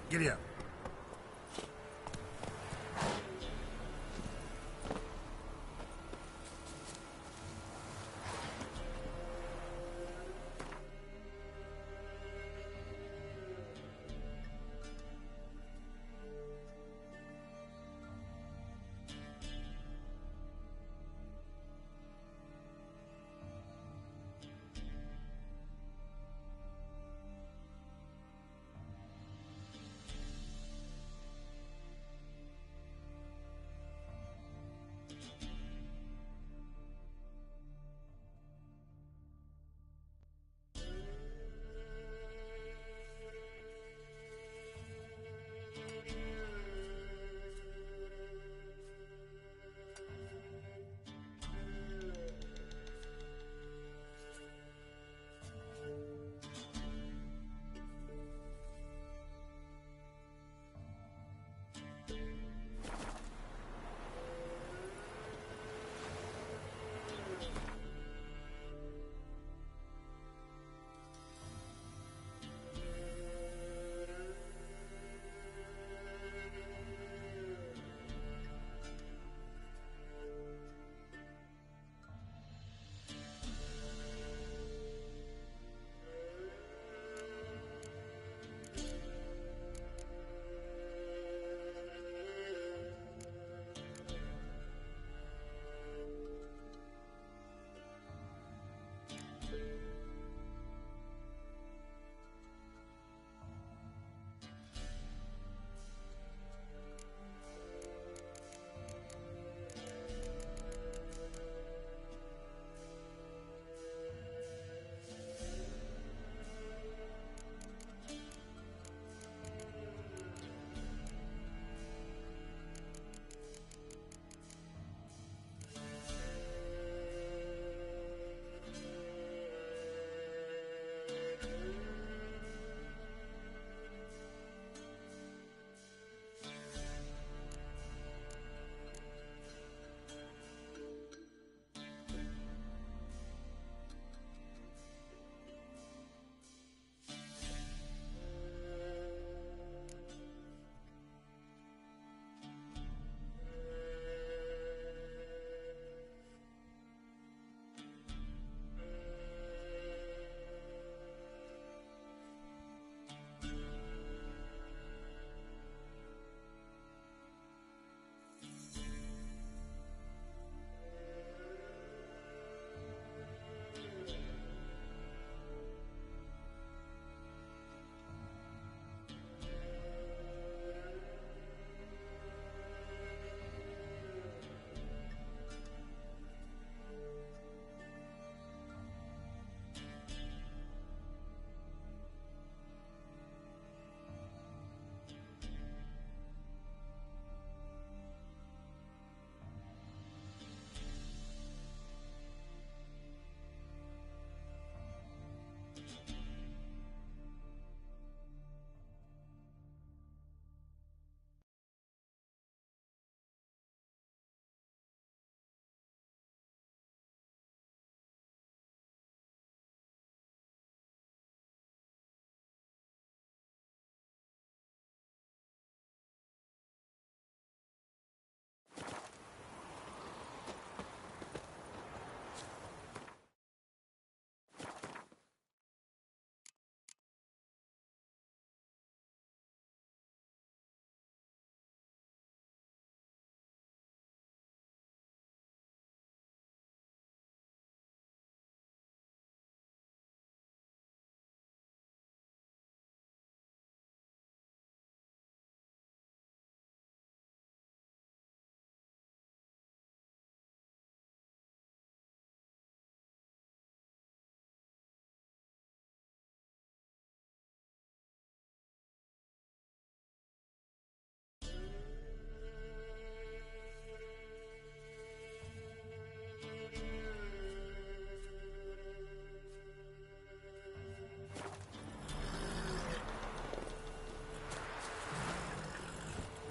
Giddy up.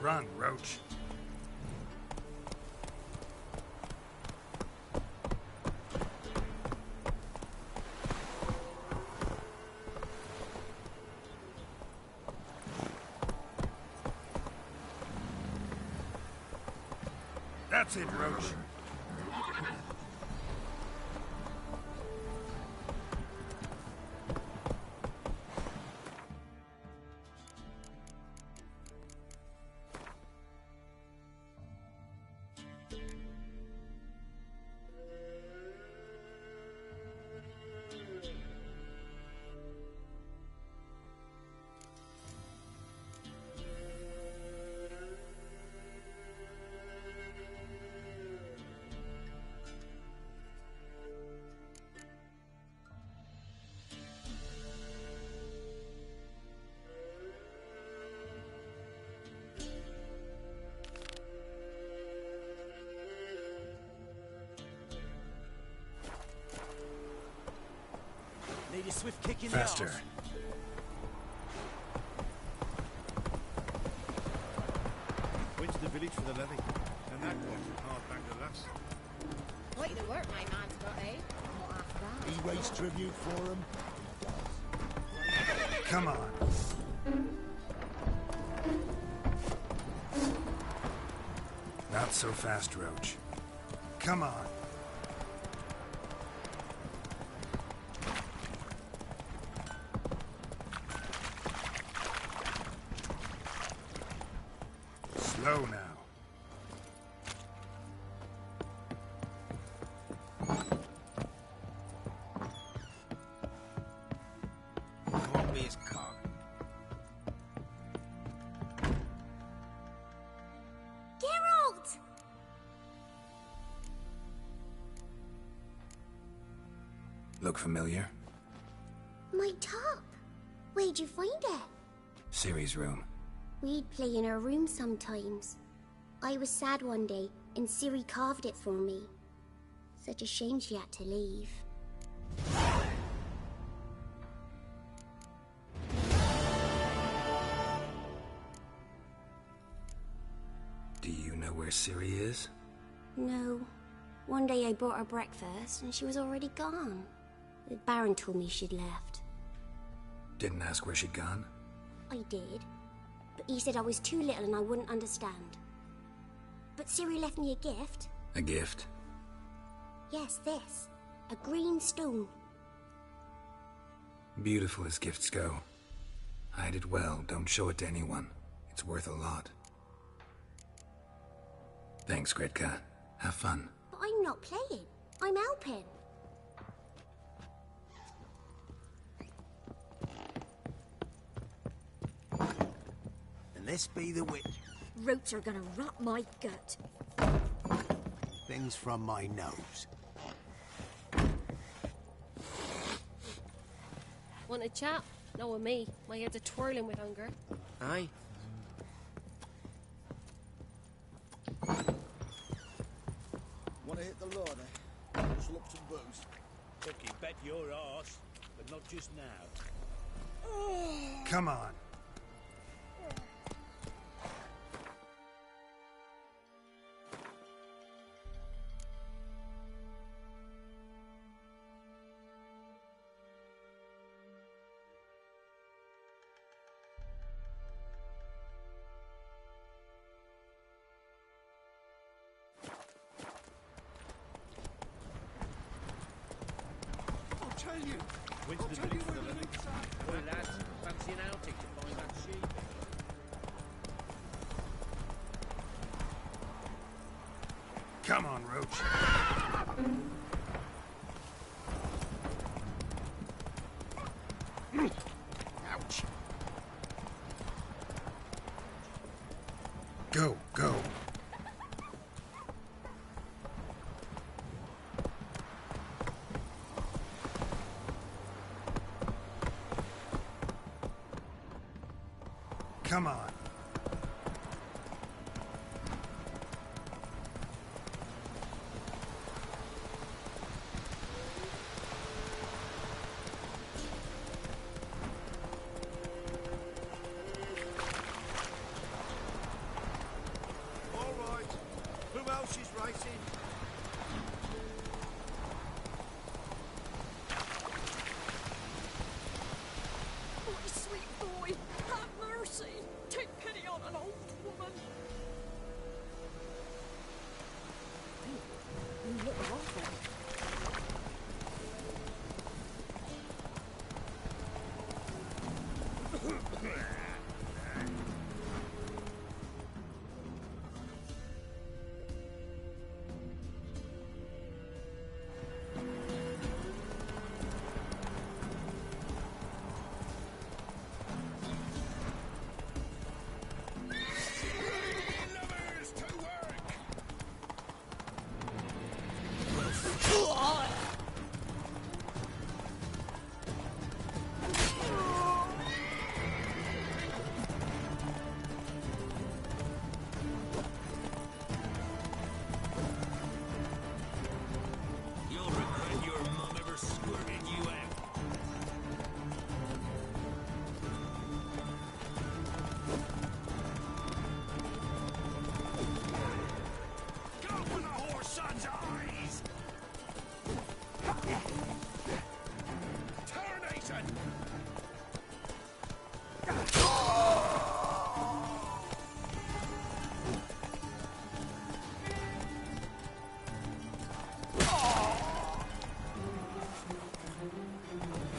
Run, Roach. That's it, Roach. Need a swift kick in Faster. the arse. Went to the village for the levy, and that was a hard bag to last. Quite the work my man's got, eh? Not after that. He raised tribute for him. Come on. Not so fast, Roach. Come on. Slow now. Won't be his cock. Geralt! Look familiar? My top. Where'd you find it? Ciri's room. We'd play in her room sometimes. I was sad one day, and Ciri carved it for me. Such a shame she had to leave. Do you know where Ciri is? No. One day I brought her breakfast, and she was already gone. The Baron told me she'd left. Didn't ask where she'd gone? I did. But he said I was too little and I wouldn't understand. But Ciri left me a gift. A gift? Yes, this. A green stone. Beautiful as gifts go. Hide it well, don't show it to anyone. It's worth a lot. Thanks, Gretka. Have fun. But I'm not playing. I'm helping. And this be the witch. Roots are gonna rot my gut. Things from my nose. Want a chat? No, with me. My head's a twirling with hunger. Aye. Want to hit the lawn, eh? Just look some booze. Cookie, bet your arse, but not just now. Come on. Went to the village for the levy. Boy, lads, fancy an outing to find that sheep. Come on, Roach. Ouch. Go, go. Come on. All right. Who else is racing? My sweet boy, have mercy. Take pity on an old woman.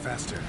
Faster.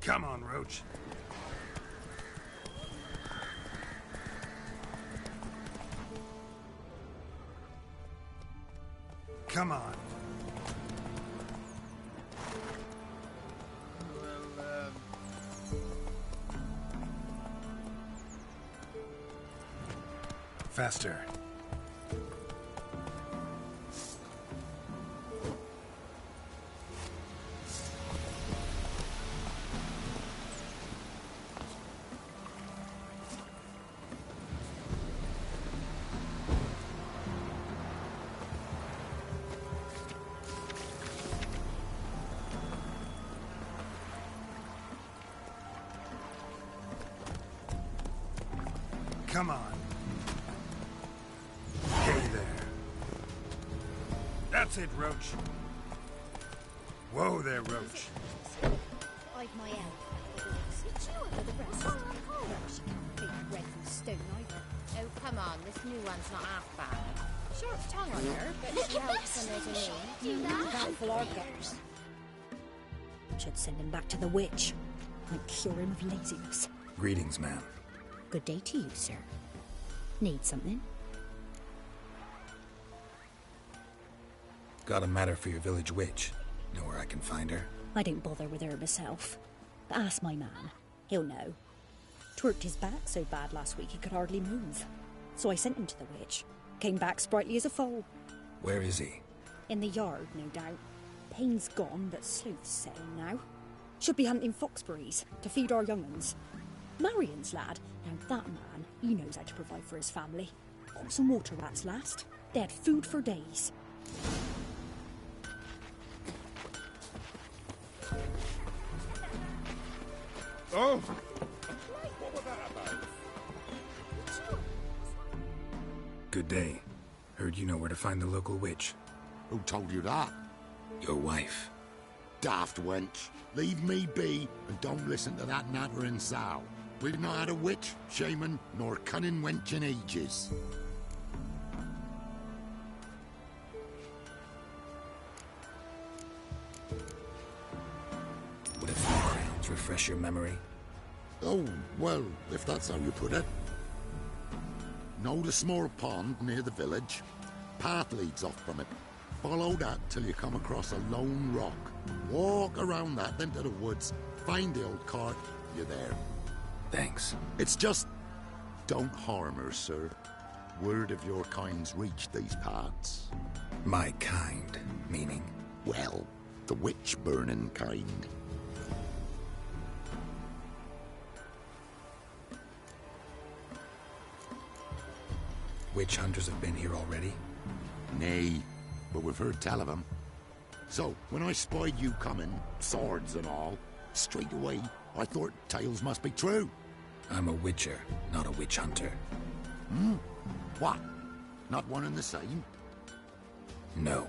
Come on, Roach. Come on. Faster. Come on. Hey there. That's it, Roach. Whoa there, Roach. I've my elf. Did you over the rest? She can't be red from stone either. Oh, come on. This new one's not half bad. Short tongue on her, but she helps when there's a need. Do that? Helpful our gutters. Should send him back to the witch. And cure him of laziness. Greetings, ma'am. Good day to you, sir. Need something? Got a matter for your village witch. Know where I can find her? I didn't bother with her myself. But ask my man. He'll know. Twerked his back so bad last week he could hardly move. So I sent him to the witch. Came back sprightly as a foal. Where is he? In the yard, no doubt. Pain's gone, but Sleuth's setting now. Should be hunting foxberries to feed our young uns. Marion's lad. Now that man, he knows how to provide for his family. Got some water rats last. They had food for days. Oh! What was that about? Good day. Heard you know where to find the local witch. Who told you that? Your wife. Daft wench. Leave me be and don't listen to that nattering sow. We've not had a witch, shaman, nor cunning wench in ages. Would a few crowns refresh your memory? Oh, well, if that's how you put it. Know the small pond near the village? path leads off from it. Follow that till you come across a lone rock. Walk around that, then to the woods. Find the old cart. You're there. Thanks. It's just... don't harm her, sir. Word of your kind's reached these parts. My kind, meaning? Well, the witch-burning kind. Witch hunters have been here already? Nay, but we've heard tell of them. So, when I spied you coming, swords and all, straight away, I thought tales must be true. I'm a witcher, not a witch hunter. Hmm? What? Not one and the same? No.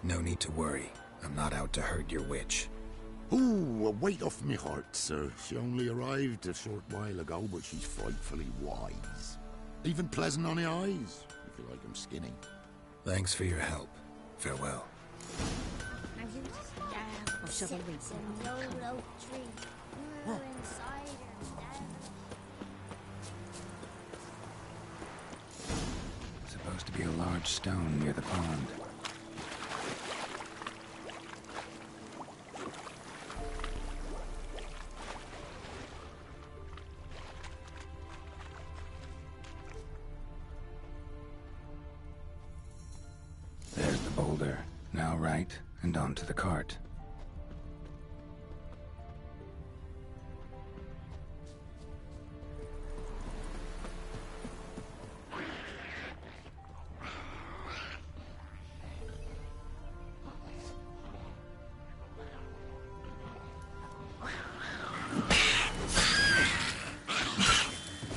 No need to worry. I'm not out to hurt your witch. Ooh, a weight off me heart, sir. She only arrived a short while ago, but she's frightfully wise. Even pleasant on the eyes, if you like 'em skinny. Thanks for your help. Farewell. Now you just down. I'll shove a ring Sits in the old oak tree. Brewing cider instead. Supposed to be a large stone near the pond. There's the boulder. Now right, and onto the cart.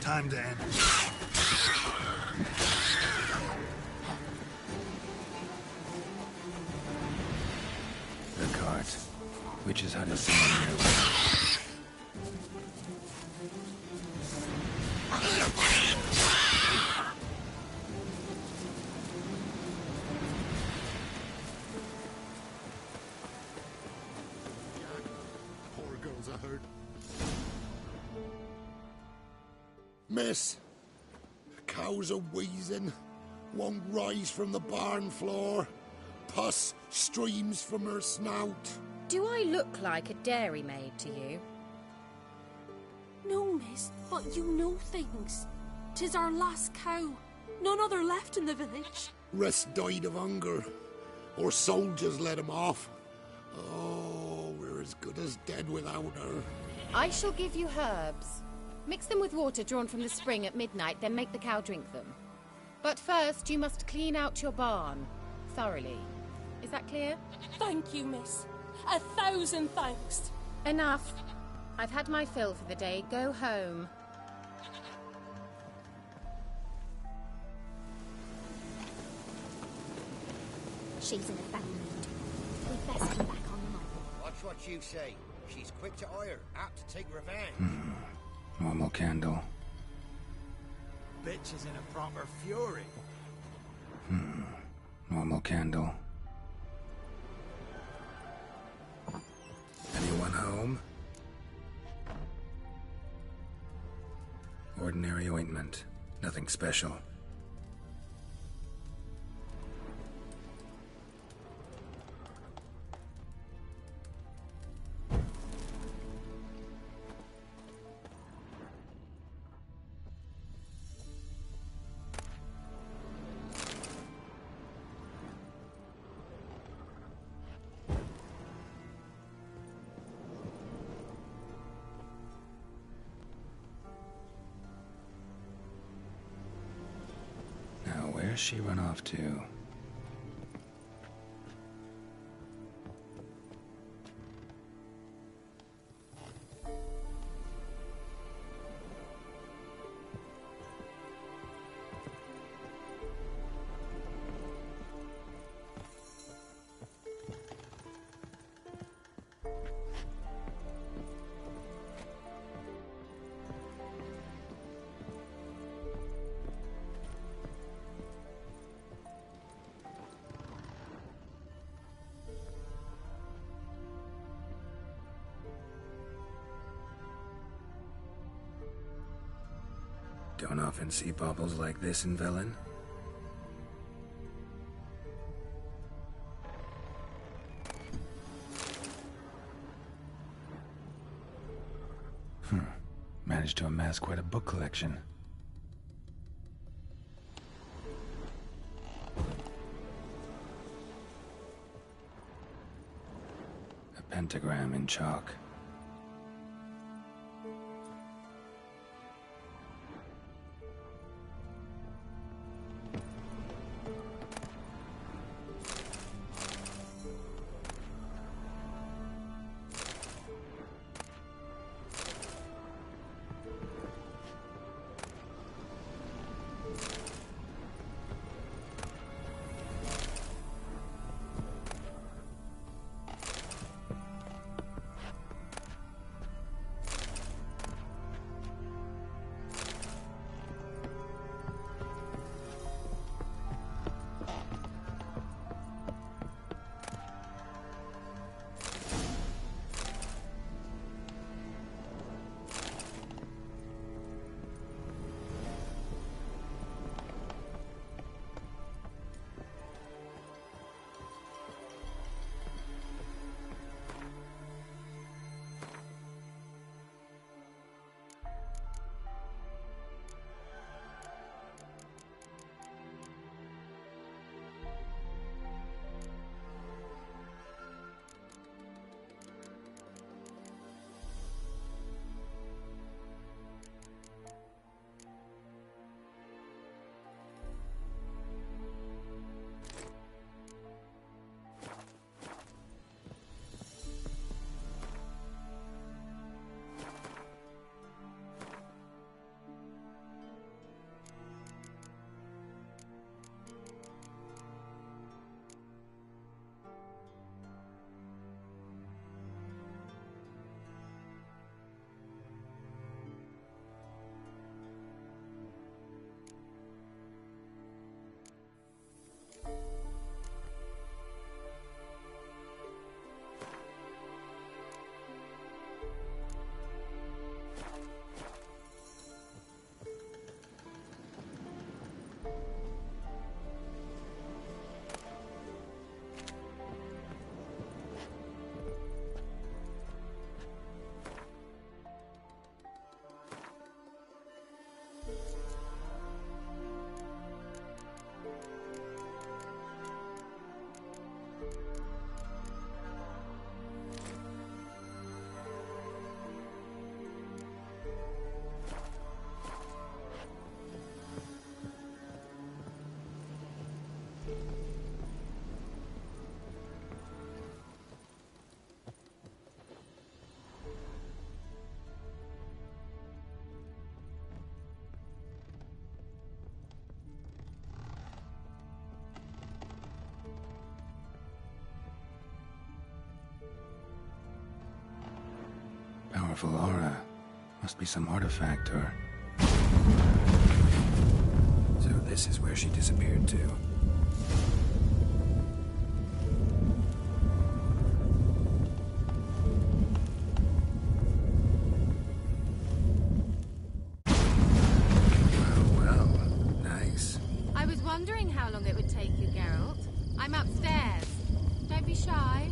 Time to end. The cart. Witch's hut is somewhere nearby. Poor girls, I heard. Miss, cows are wheezing, won't rise from the barn floor. Pus streams from her snout. Do I look like a dairymaid to you? No, miss, but you know things. 'Tis our last cow. None other left in the village. Rest died of hunger, or soldiers let him off. Oh, we're as good as dead without her. I shall give you herbs. Mix them with water drawn from the spring at midnight, then make the cow drink them. But first, you must clean out your barn. Thoroughly. Is that clear? Thank you, miss. 1,000 thanks. Enough. I've had my fill for the day. Go home. She's in a bad mood. We'd best come back online. Watch what you say. She's quick to ire, apt to take revenge. Normal candle. Bitch is in a proper fury. Normal candle. Anyone home? Ordinary ointment. Nothing special. Where's she run off to? Don't often see baubles like this in Velen. Managed to amass quite a book collection. A pentagram in chalk. Powerful aura. Must be some artifact or... So this is where she disappeared to. Well, nice. I was wondering how long it would take you, Geralt. I'm upstairs. Don't be shy.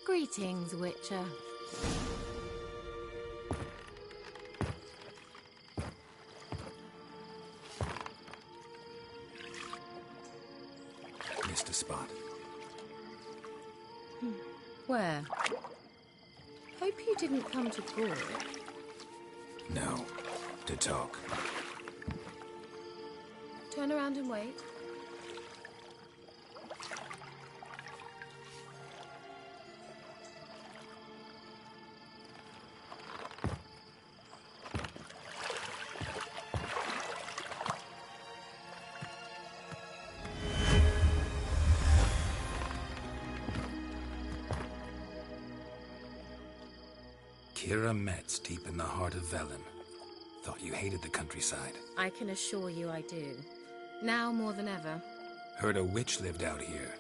Greetings, Witcher. you didn't come to Gore. No. To talk. Turn around and wait. Kira Metz, deep in the heart of Velen. Thought you hated the countryside. I can assure you I do. Now more than ever. Heard a witch lived out here.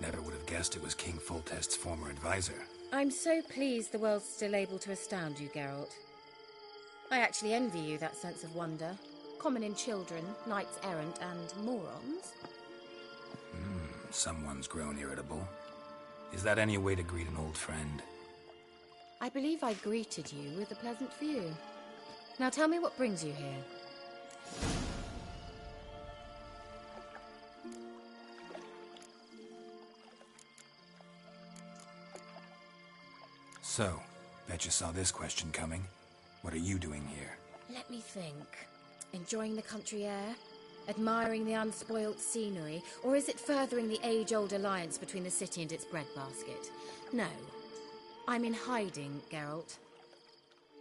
Never would have guessed it was King Foltest's former advisor. I'm so pleased the world's still able to astound you, Geralt. I actually envy you that sense of wonder. Common in children, knights errant, and morons. Someone's grown irritable. Is that any way to greet an old friend? I believe I greeted you with a pleasant view. Now tell me what brings you here. So, bet you saw this question coming. What are you doing here? Let me think. Enjoying the country air? Admiring the unspoilt scenery? Or is it furthering the age-old alliance between the city and its breadbasket? No. I'm in hiding, Geralt.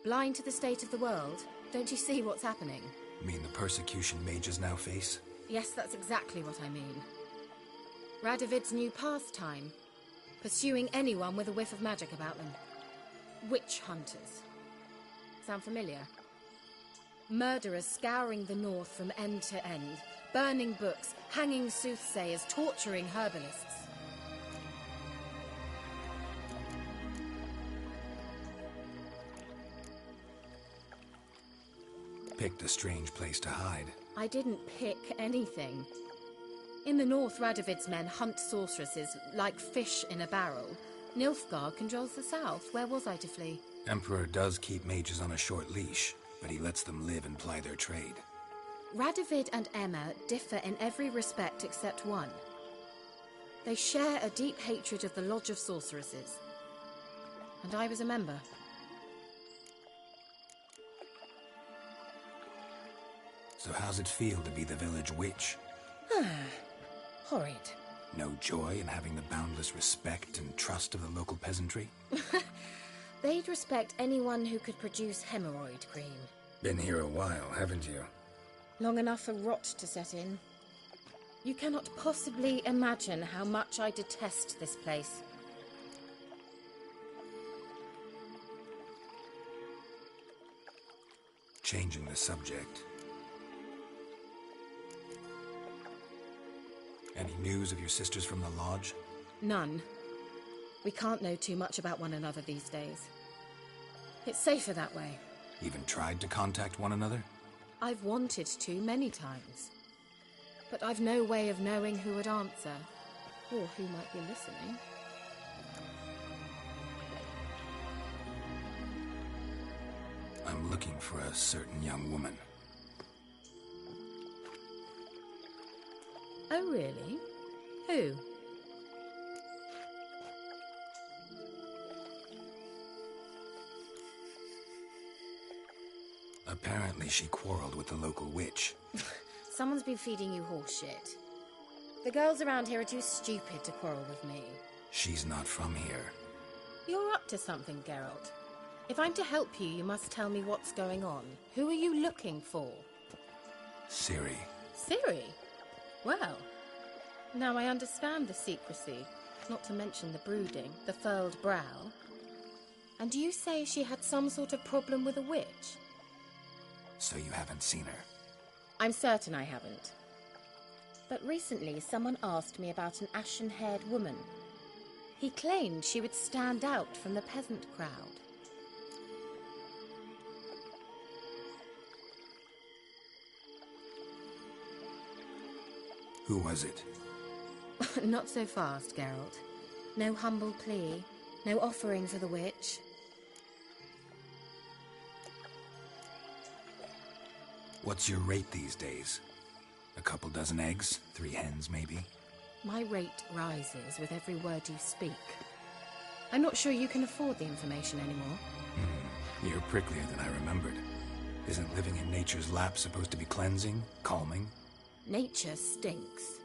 Blind to the state of the world? Don't you see what's happening? Mean the persecution mages now face? Yes, that's exactly what I mean. Radovid's new pastime. Pursuing anyone with a whiff of magic about them. Witch hunters. Sound familiar? Murderers scouring the north from end to end. Burning books, hanging soothsayers, torturing herbalists. Picked a strange place to hide. I didn't pick anything. In the north, Radovid's men hunt sorceresses like fish in a barrel. Nilfgaard controls the south. Where was I to flee? Emperor does keep mages on a short leash, but he lets them live and ply their trade. Radovid and Emma differ in every respect except one. They share a deep hatred of the Lodge of Sorceresses. And I was a member. So how's it feel to be the village witch? Horrid. No joy in having the boundless respect and trust of the local peasantry? They'd respect anyone who could produce hemorrhoid cream. Been here a while, haven't you? Long enough for rot to set in. You cannot possibly imagine how much I detest this place. Changing the subject. Any news of your sisters from the lodge? None. We can't know too much about one another these days. It's safer that way. Even tried to contact one another? I've wanted to many times. But I've no way of knowing who would answer, or who might be listening. I'm looking for a certain young woman. Oh, really? Who? Apparently she quarreled with the local witch. Someone's been feeding you horse shit. The girls around here are too stupid to quarrel with me. She's not from here. You're up to something, Geralt. If I'm to help you, you must tell me what's going on. Who are you looking for? Ciri. Ciri? Well, now I understand the secrecy, not to mention the brooding, the furled brow. And you say she had some sort of problem with a witch? So you haven't seen her? I'm certain I haven't. But recently someone asked me about an ashen-haired woman. He claimed she would stand out from the peasant crowd. Who was it? Not so fast, Geralt. No humble plea, no offering for the witch. What's your rate these days? A couple dozen eggs? 3 hens, maybe? My rate rises with every word you speak. I'm not sure you can afford the information anymore. You're pricklier than I remembered. Isn't living in nature's lap supposed to be cleansing, calming? Nature stinks.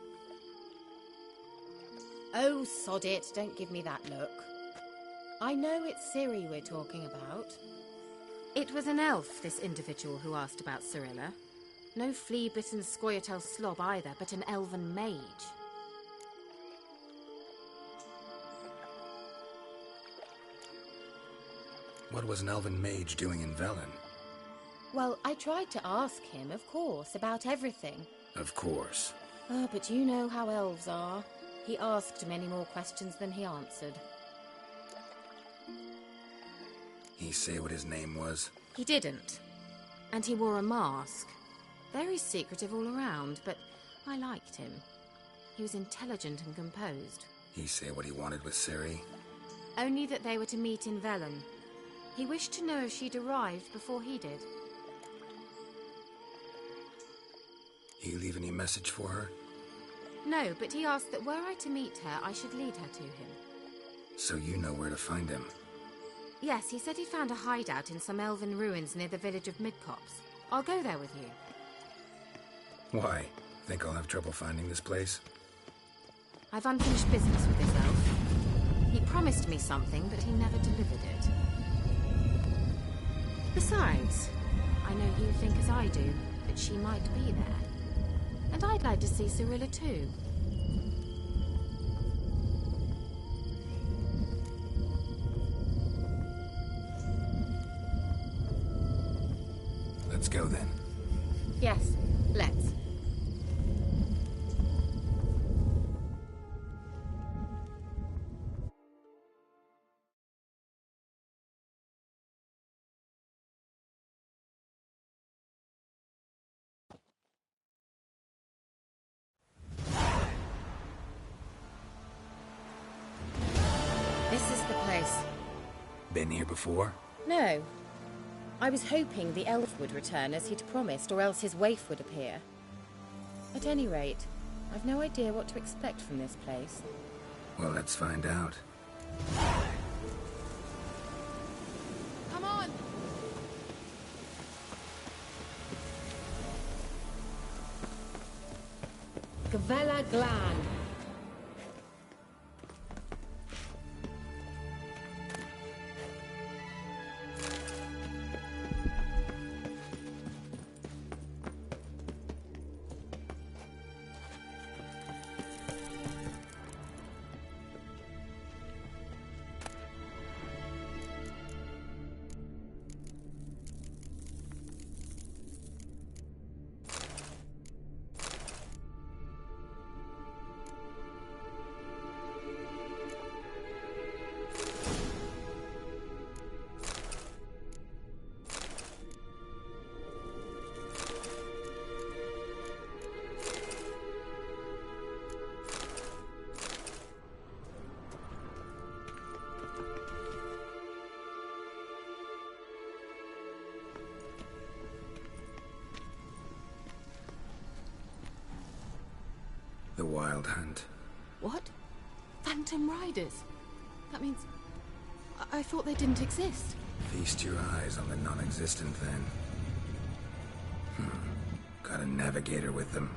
Oh, sod it, don't give me that look. I know it's Ciri we're talking about. It was an elf, this individual who asked about Cirilla. No flea-bitten Scoia'tael slob either, but an elven mage. What was an elven mage doing in Velen? Well, I tried to ask him, of course, about everything. Of course. Oh, but you know how elves are. He asked many more questions than he answered. He say what his name was? He didn't. And he wore a mask. Very secretive all around, but I liked him. He was intelligent and composed. He say what he wanted with Ciri? Only that they were to meet in Velen. He wished to know if she'd arrived before he did. He leave any message for her? No, but he asked that were I to meet her, I should lead her to him. So you know where to find him? Yes, he said he found a hideout in some elven ruins near the village of Midcopse. I'll go there with you. Why? Think I'll have trouble finding this place? I've unfinished business with this elf. He promised me something, but he never delivered it. Besides, I know you think as I do, that she might be there. And I'd like to see Cirilla too. Let's go then. Yes, let's. This is the place. Been here before? No. I was hoping the elf would return as he'd promised, or else his waif would appear. At any rate, I've no idea what to expect from this place. Well, let's find out. Come on! Gavella Glan. The Wild Hunt. What? Phantom Riders? That means... I thought they didn't exist. Feast your eyes on the non-existent then. Got a navigator with them.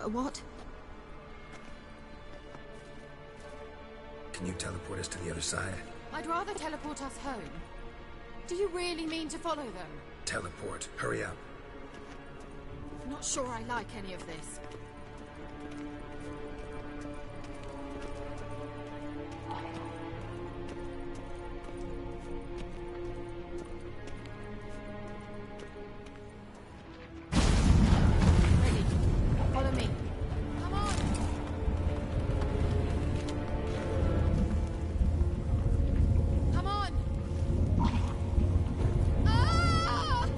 What? Can you teleport us to the other side? I'd rather teleport us home. Do you really mean to follow them? Teleport. Hurry up. Not sure I like any of this. Ready. Follow me. Come on! Come on! Ah!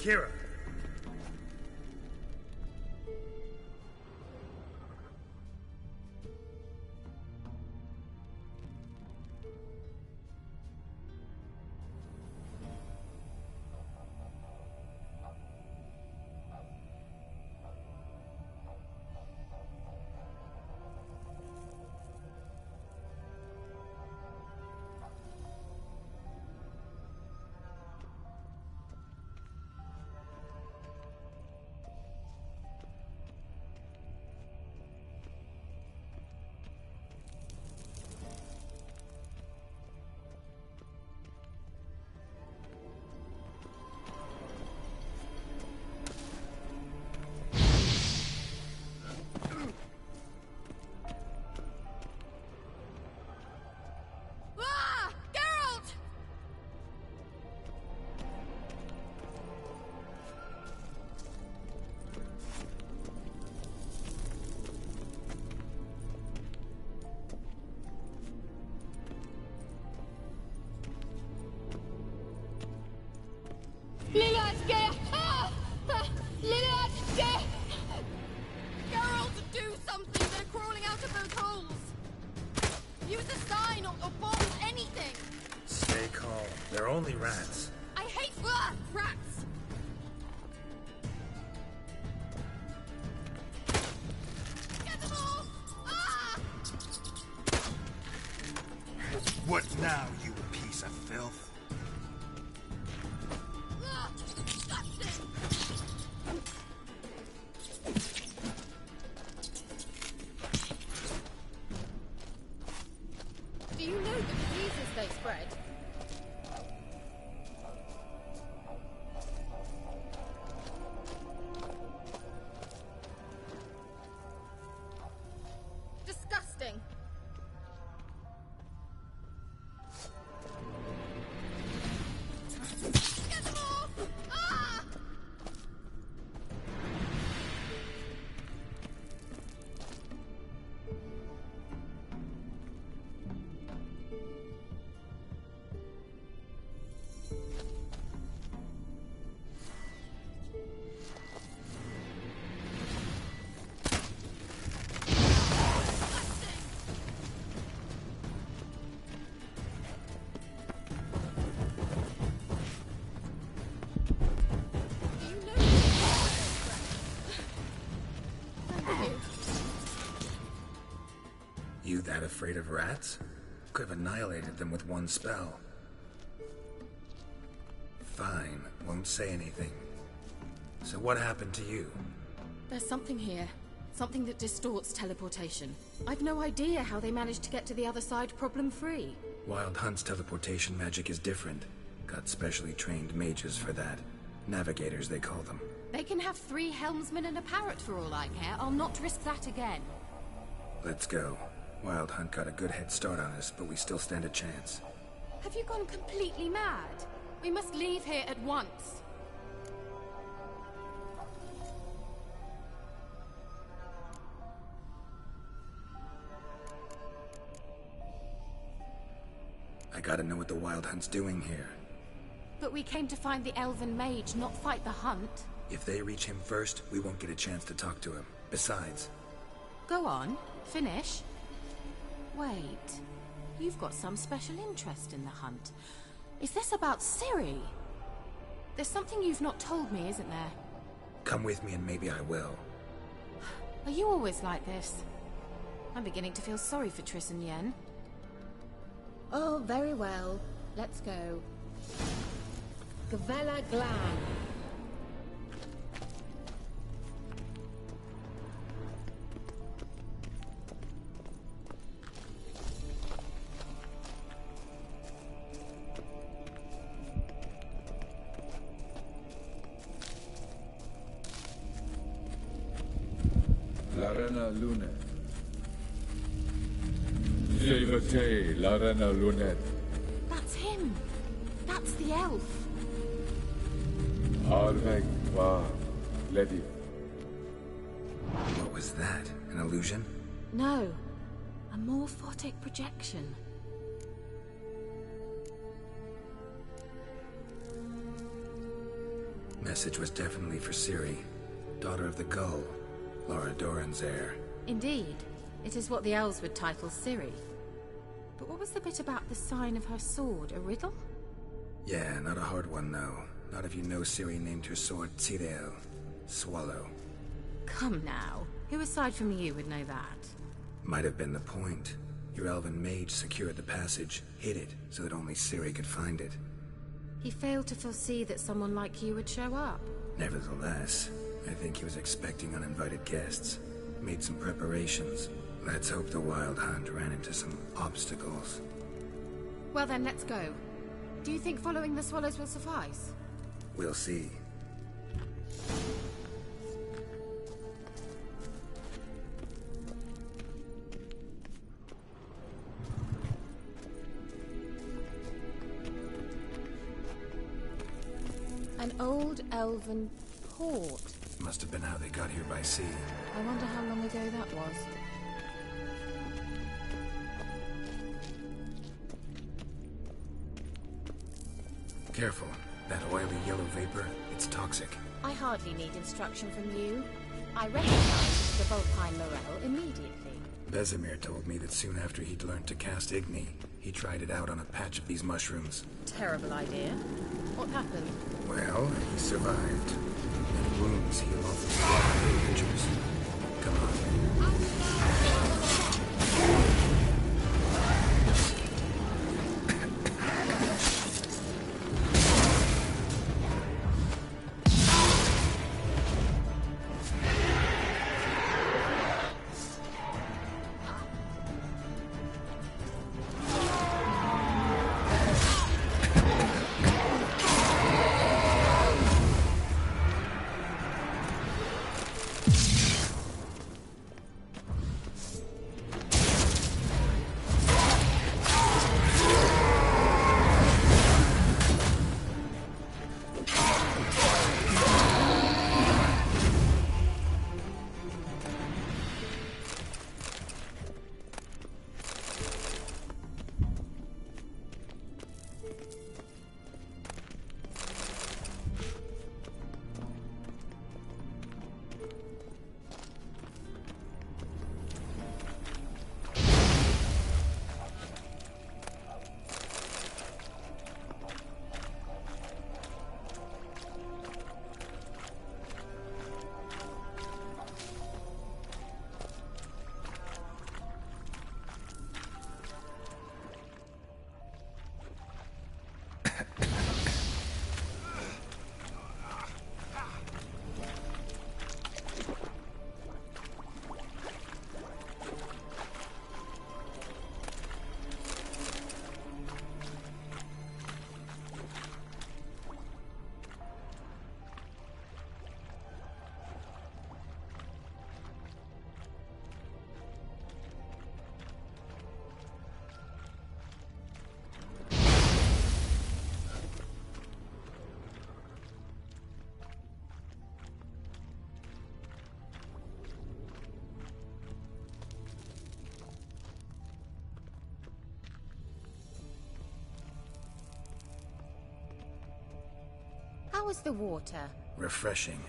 Kira. Geralt, do something! They're crawling out of those holes! Use a sign or bombs, anything! Stay calm. They're only rats. I hate rats! Get them off! Ah! What now, you piece of filth? Ah! Disgusting! Do you know the diseases they spread? Disgusting! Get them off! Ah! You that afraid of rats? Could have annihilated them with one spell. Fine, won't say anything. So what happened to you? There's something here. Something that distorts teleportation. I've no idea how they managed to get to the other side problem-free. Wild Hunt's teleportation magic is different. Got specially trained mages for that. Navigators, they call them. They can have 3 helmsmen and a parrot for all I care. I'll not risk that again. Let's go. Wild Hunt got a good head start on us, but we still stand a chance. Have you gone completely mad? We must leave here at once. I gotta know what the Wild Hunt's doing here. But we came to find the elven mage, not fight the hunt. If they reach him first, we won't get a chance to talk to him. Besides... Go on, finish. Wait, you've got some special interest in the hunt. Is this about Ciri? There's something you've not told me, isn't there? Come with me and maybe I will. Are you always like this? I'm beginning to feel sorry for Triss and Yen. Oh, very well. Let's go. Gavella Glan. Larena Lunet. Jevate Larena Lunet. That's him. That's the elf. Arveg va Ledi. What was that? An illusion? No. A morphotic projection. Message was definitely for Ciri, daughter of the Gull, Laura Doran's heir. Indeed. It is what the elves would title Ciri. But what was the bit about the sign of her sword? A riddle? Yeah, not a hard one, though. Not if you know Ciri named her sword Tirel, Swallow. Come now. Who aside from you would know that? Might have been the point. Your elven mage secured the passage, hid it, so that only Ciri could find it. He failed to foresee that someone like you would show up. Nevertheless, I think he was expecting uninvited guests. Made some preparations. Let's hope the Wild Hunt ran into some obstacles. Well then, let's go. Do you think following the swallows will suffice? We'll see. An old elven port. Must have been how they got here by sea. I wonder how long ago that was. Careful. That oily yellow vapor, it's toxic. I hardly need instruction from you. I recognized the Vulpine Morel immediately. Vesemir told me that soon after he'd learned to cast Igni, he tried it out on a patch of these mushrooms. Terrible idea. What happened? Well, he survived. And wounds heal off of injuries. Come on. How was the water? Refreshing.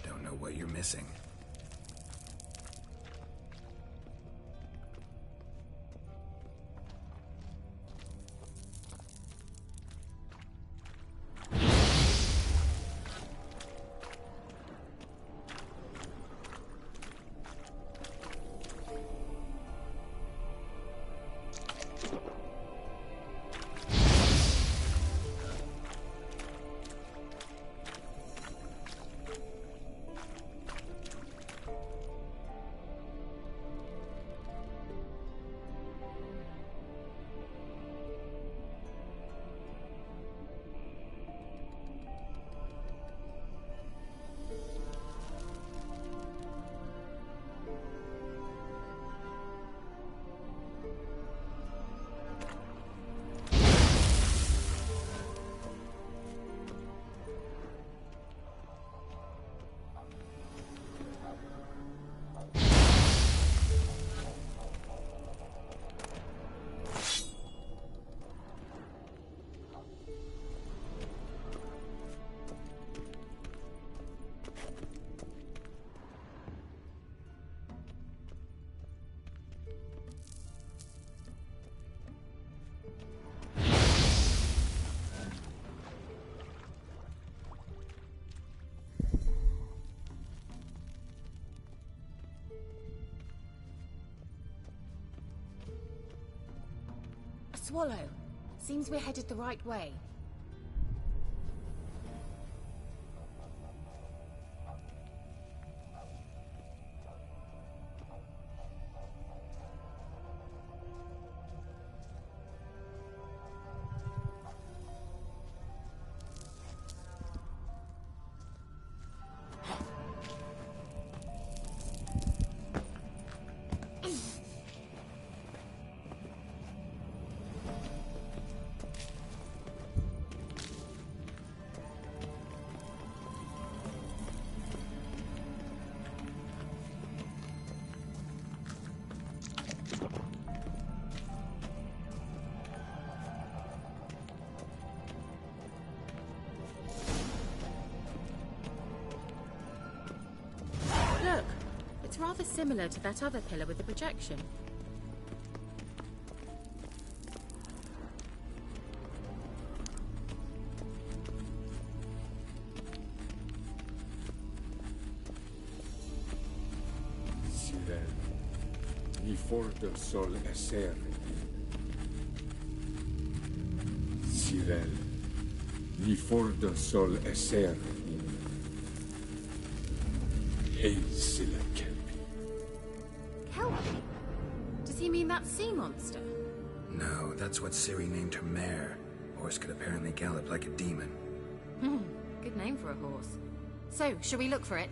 Don't know what you're missing. Swallow. Seems we're headed the right way. Look, it's rather similar to that other pillar with the projection. Sirel, ni forte sol esser. Sirel, ni forte sol esser. Hey, Silla Kelpie. Kelpie? Does he mean that sea monster? No, that's what Ciri named her mare. Horse could apparently gallop like a demon. Good name for a horse. So, shall we look for it?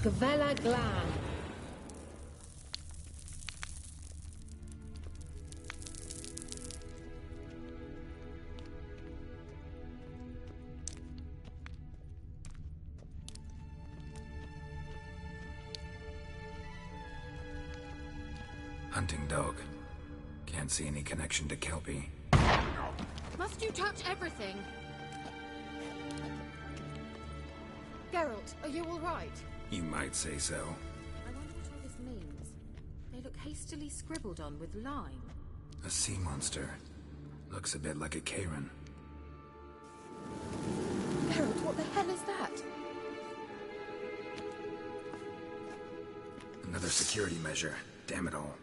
Gavella Glan. Hunting dog. Can't see any connection to Kelpie. Must you touch everything? Geralt, are you all right? You might say so. I wonder what all this means. They look hastily scribbled on with lime. A sea monster. Looks a bit like a Karen. Geralt, what the hell is that? Another security measure. Damn it all.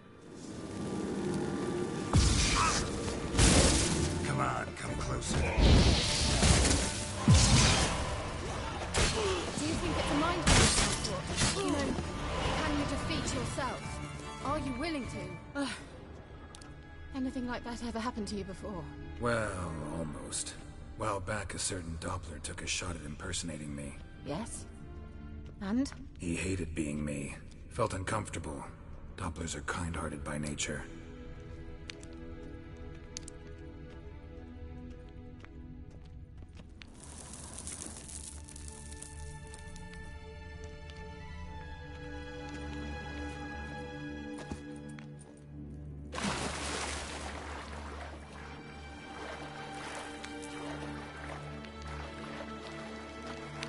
Come on, come closer. Do you think it's a mind game of some sort? You know, can you defeat yourself? Are you willing to? Anything like that ever happened to you before? Well, almost. While back, a certain Doppler took a shot at impersonating me. Yes? And? He hated being me. Felt uncomfortable. Dopplers are kind-hearted by nature.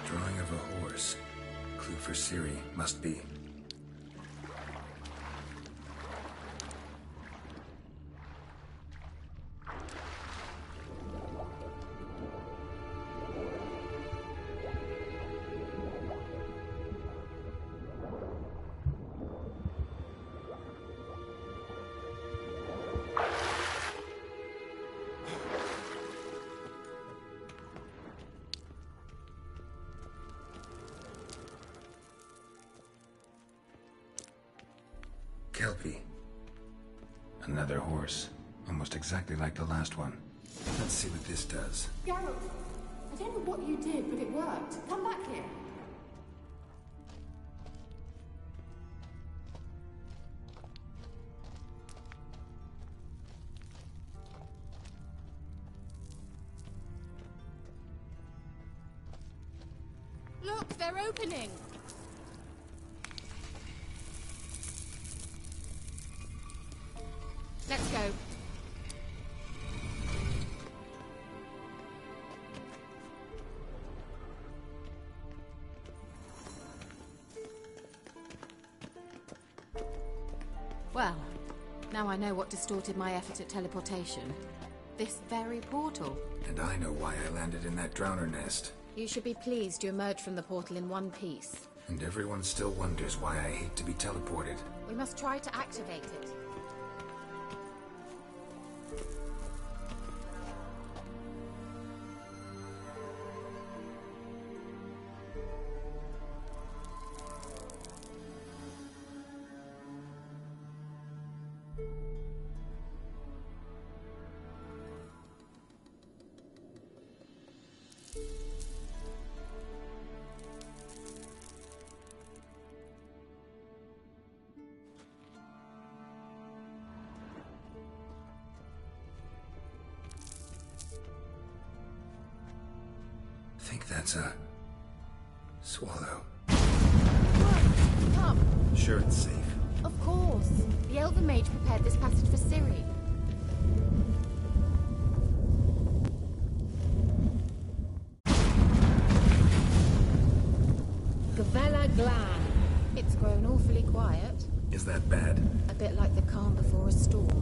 Drawing of a horse. Clue for Ciri, must be. Kelpie. Another horse. Almost exactly like the last one. Let's see what this does. Geralt, I don't know what you did, but it worked. Come back here. Look, they're opening. Let's go. Well, now I know what distorted my effort at teleportation. This very portal. And I know why I landed in that drowner nest. You should be pleased you emerged from the portal in one piece. And everyone still wonders why I hate to be teleported. We must try to activate it. I think that's a swallow. Come. Sure it's safe. Of course. The Elven Mage prepared this passage for Ciri. Gavella Glan. It's grown awfully quiet. Is that bad? A bit like the calm before a storm.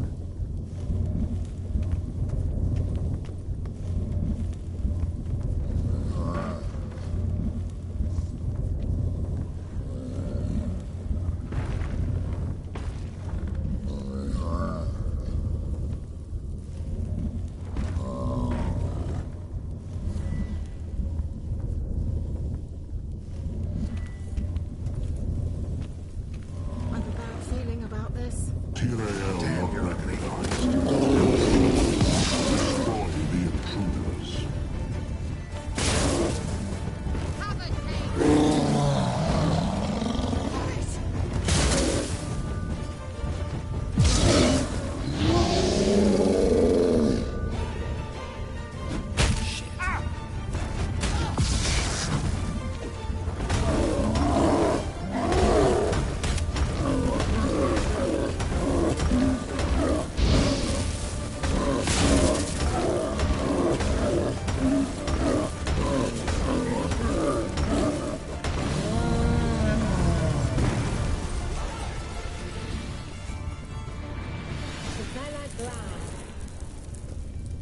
Damn, you're ugly. Destroy the intruders.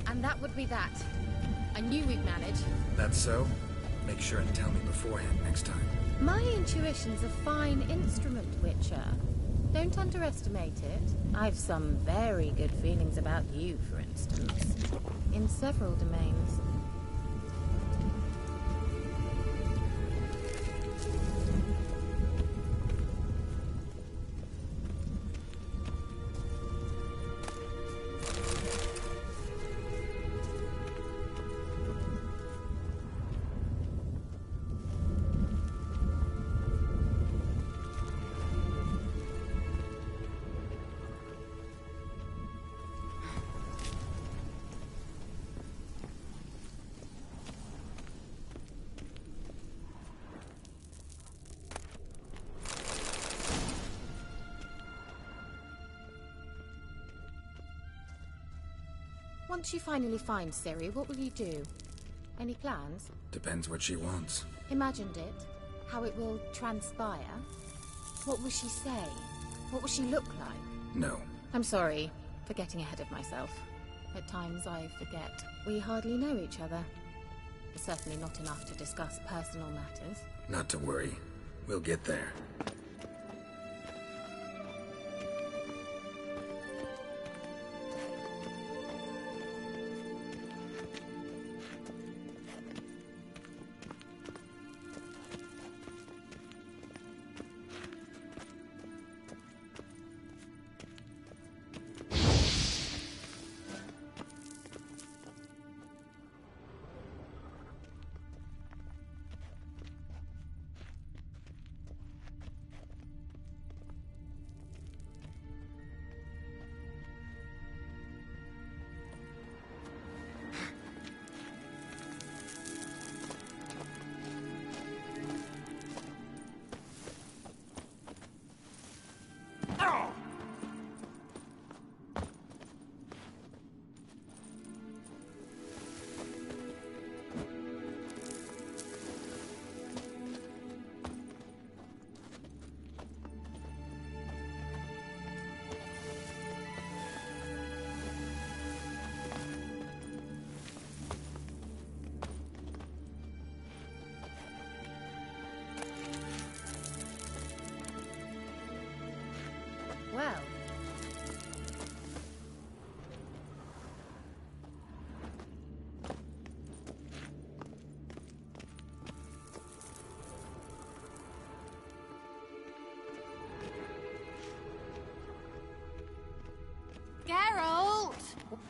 And that would be that. I knew we'd manage. That's so? Make sure and tell me beforehand next time. My intuition's a fine instrument, Witcher. Don't underestimate it. I've some very good feelings about you, for instance. In several domains. Once you finally find Ciri, what will you do? Any plans? Depends what she wants. Imagined it? How it will transpire? What will she say? What will she look like? No. I'm sorry for getting ahead of myself. At times I forget. We hardly know each other. Certainly not enough to discuss personal matters. Not to worry. We'll get there.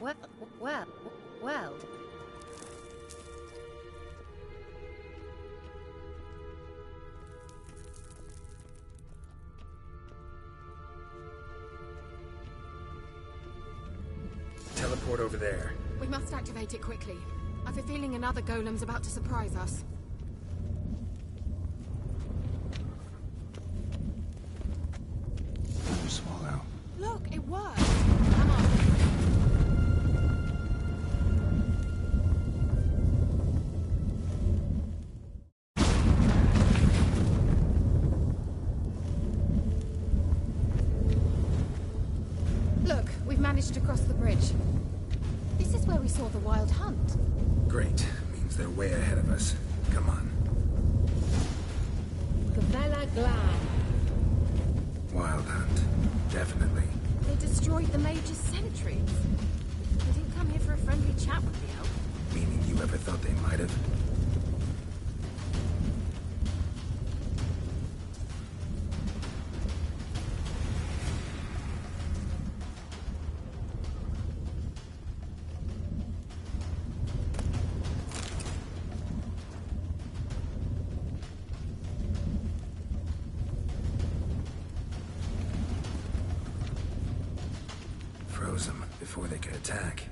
Well. Teleport over there. We must activate it quickly. I've a feeling another golem's about to surprise us. Another swallow. Look, it worked! Come on. Look, we've managed to cross the bridge. This is where we saw the wild hunt. Great. Means they're way ahead of us. Come on. Gavella Glan. Wild hunt. Definitely. They destroyed the Major's sentries. They didn't come here for a friendly chat with the elf. Meaning you ever thought they might have? Froze them before they could attack.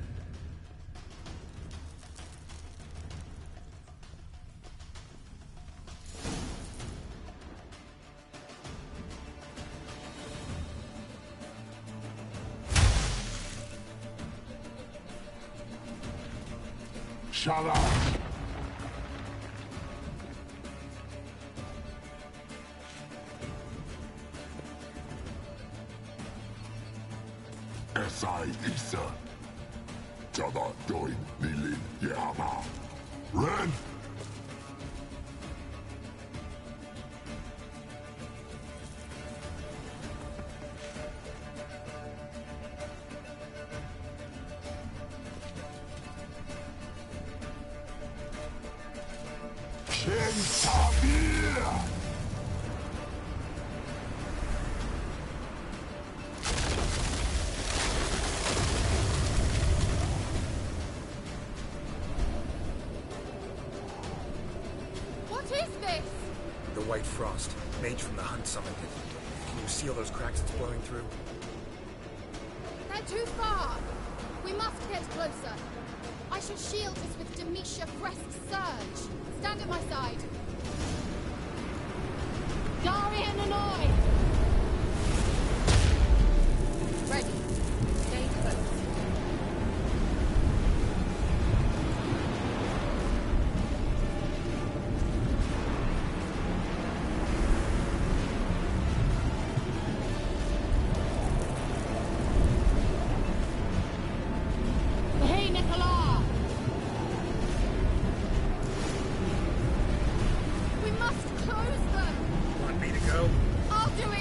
Shut up! Esai Isa. Jada Doin Nilin Yama. Ren! Kentabir! What is this? The White Frost. Mage from the Hunt summoned it. Can you seal those cracks it's blowing through? They're too far. We must get closer. I shall shield us with Demetia Crest's surge. Stand at my side. Darian and I! Ready. Stay close. Hey, Nicola! We must close them! Want me to go? I'll do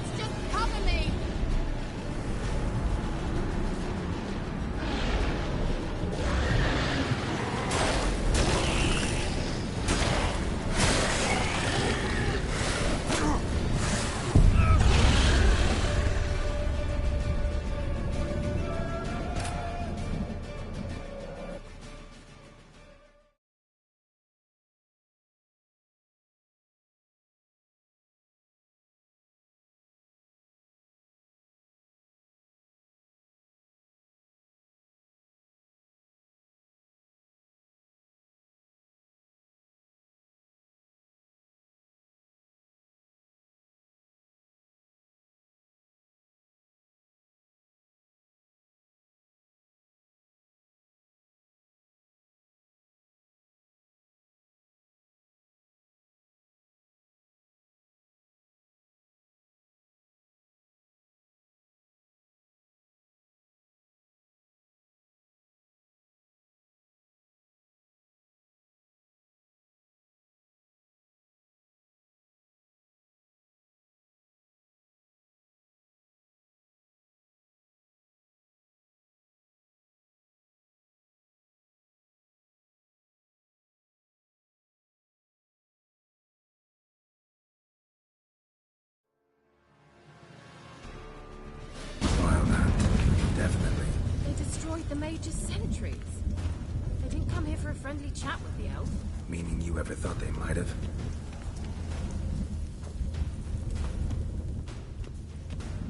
for a friendly chat with the elf. Meaning you ever thought they might have?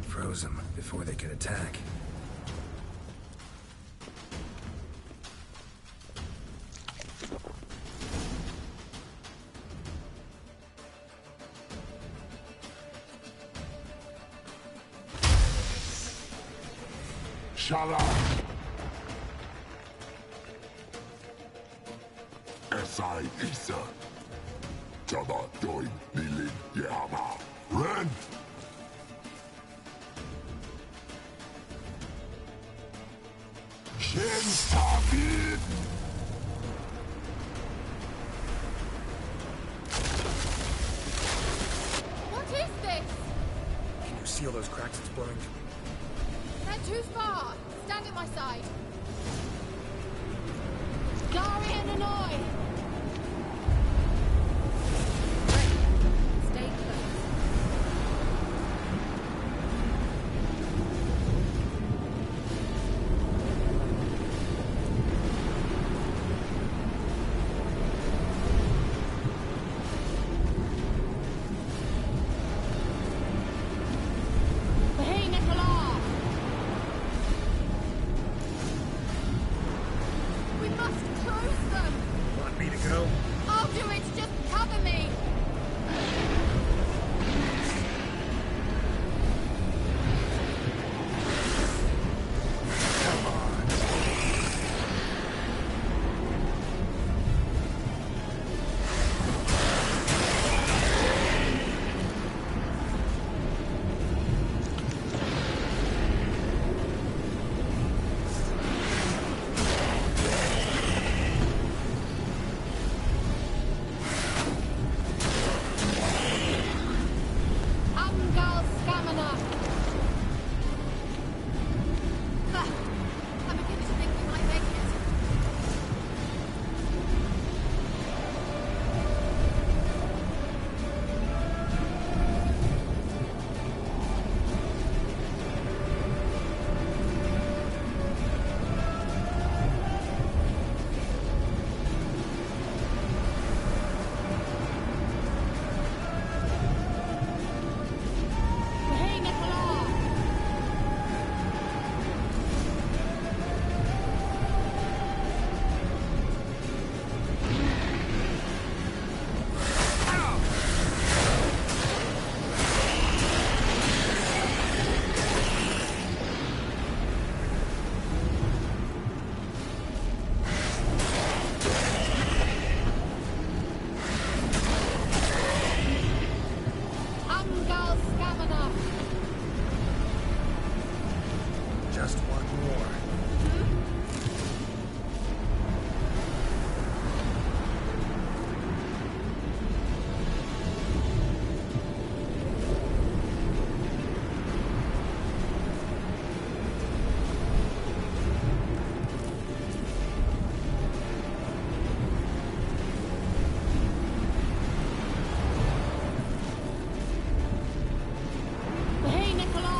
Froze them before they could attack. Shala! Esai Isa! Jada Doin Nilin Yama! Ren! Shin Tabit! What is this? Can you seal those cracks it's blowing? They're too far. Stand at my side. Gary and Hanoi! Stay close. Hey, Nicola! We must close them! Want me to go? I'll do it! Just cover me! Come on. Angal Stamina! I'm beginning to think we might make it. Hey, Nicola! Angal Stamina! Just one more. Hey, Nicola!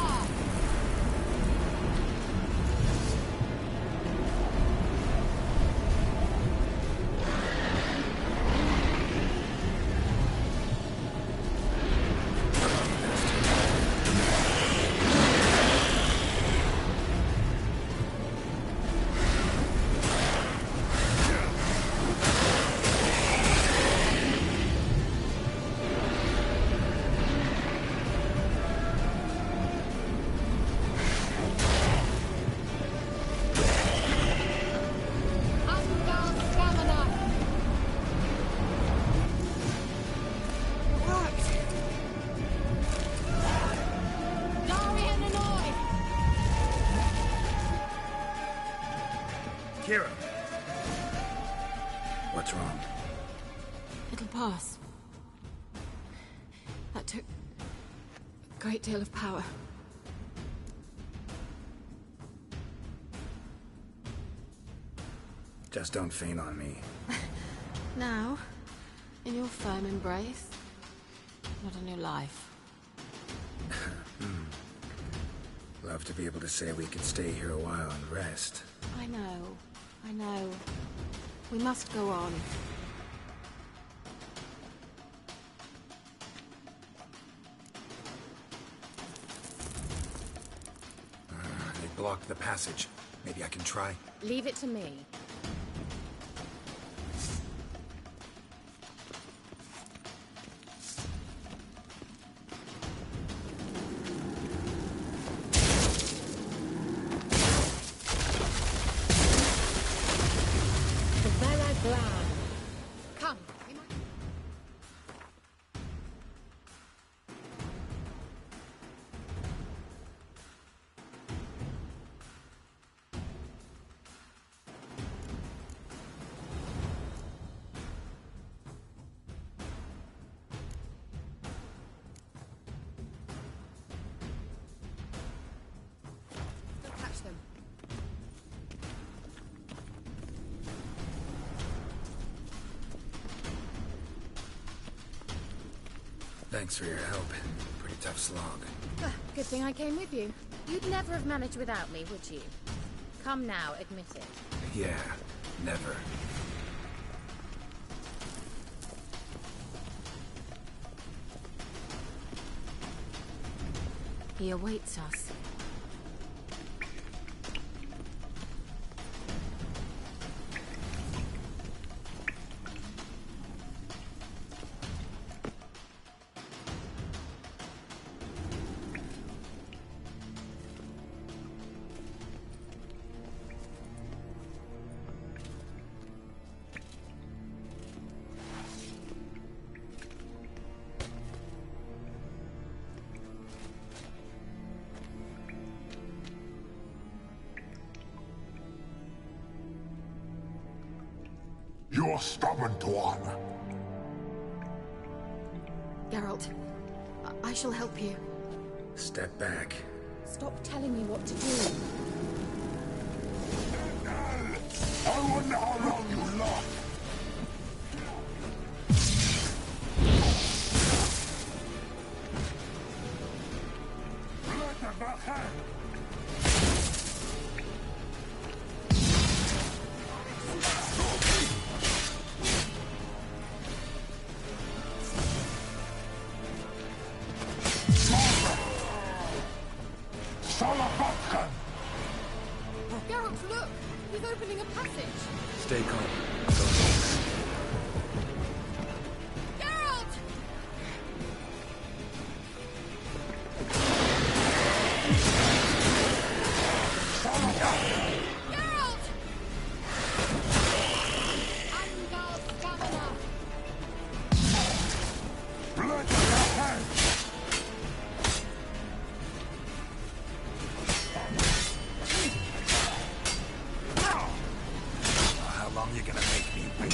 Angal Stamina! What? Gary and Hanoi! Kira! What's wrong? It'll pass. That took a great deal of power. Just don't faint on me. Now, in your firm embrace, not a new life. Love to be able to say we could stay here a while and rest. I know. We must go on. They blocked the passage. Maybe I can try. Leave it to me. Come. Don't catch them. Thanks for your help. Pretty tough slog. Good thing I came with you. You'd never have managed without me, would you? Come now, admit it. Yeah, never. He awaits us. You're stubborn, Tuan. Geralt, I shall help you. Step back. Stop telling me what to do. I wonder how long you last. Geralt, look! He's opening a passage! Stay calm. Geralt! Geralt! Angar's governor! Blood in your hands! How long you gonna make me wait?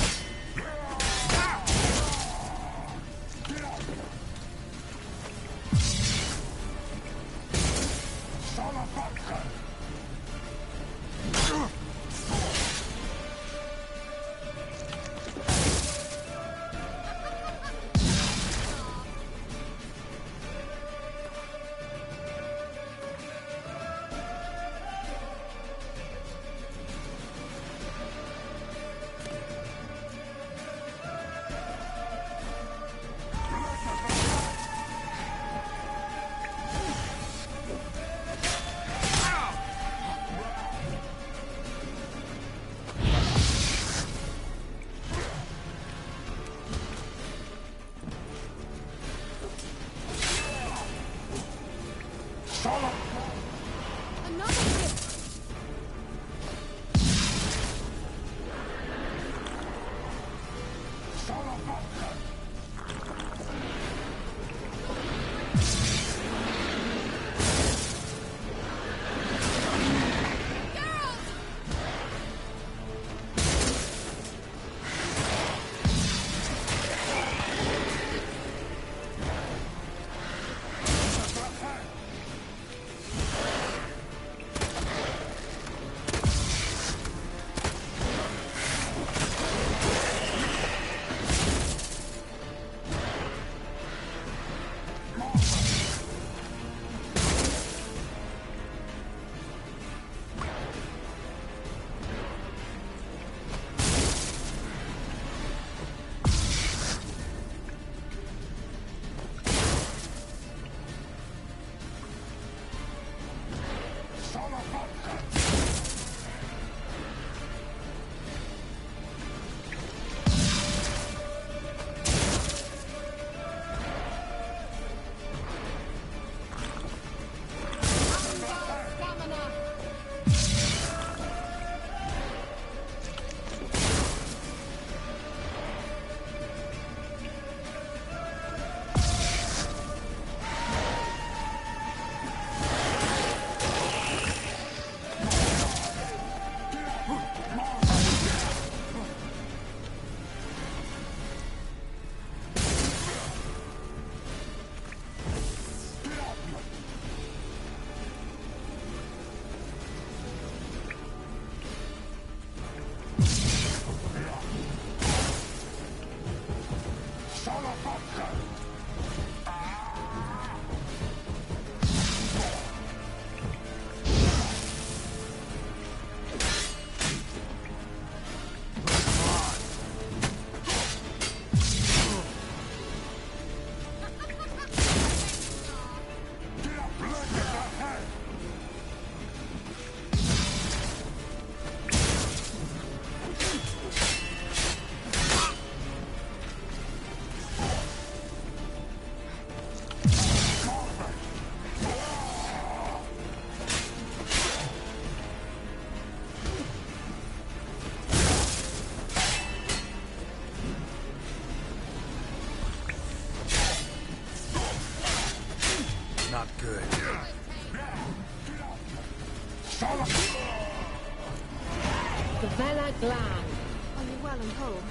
Glan. Are you well and whole?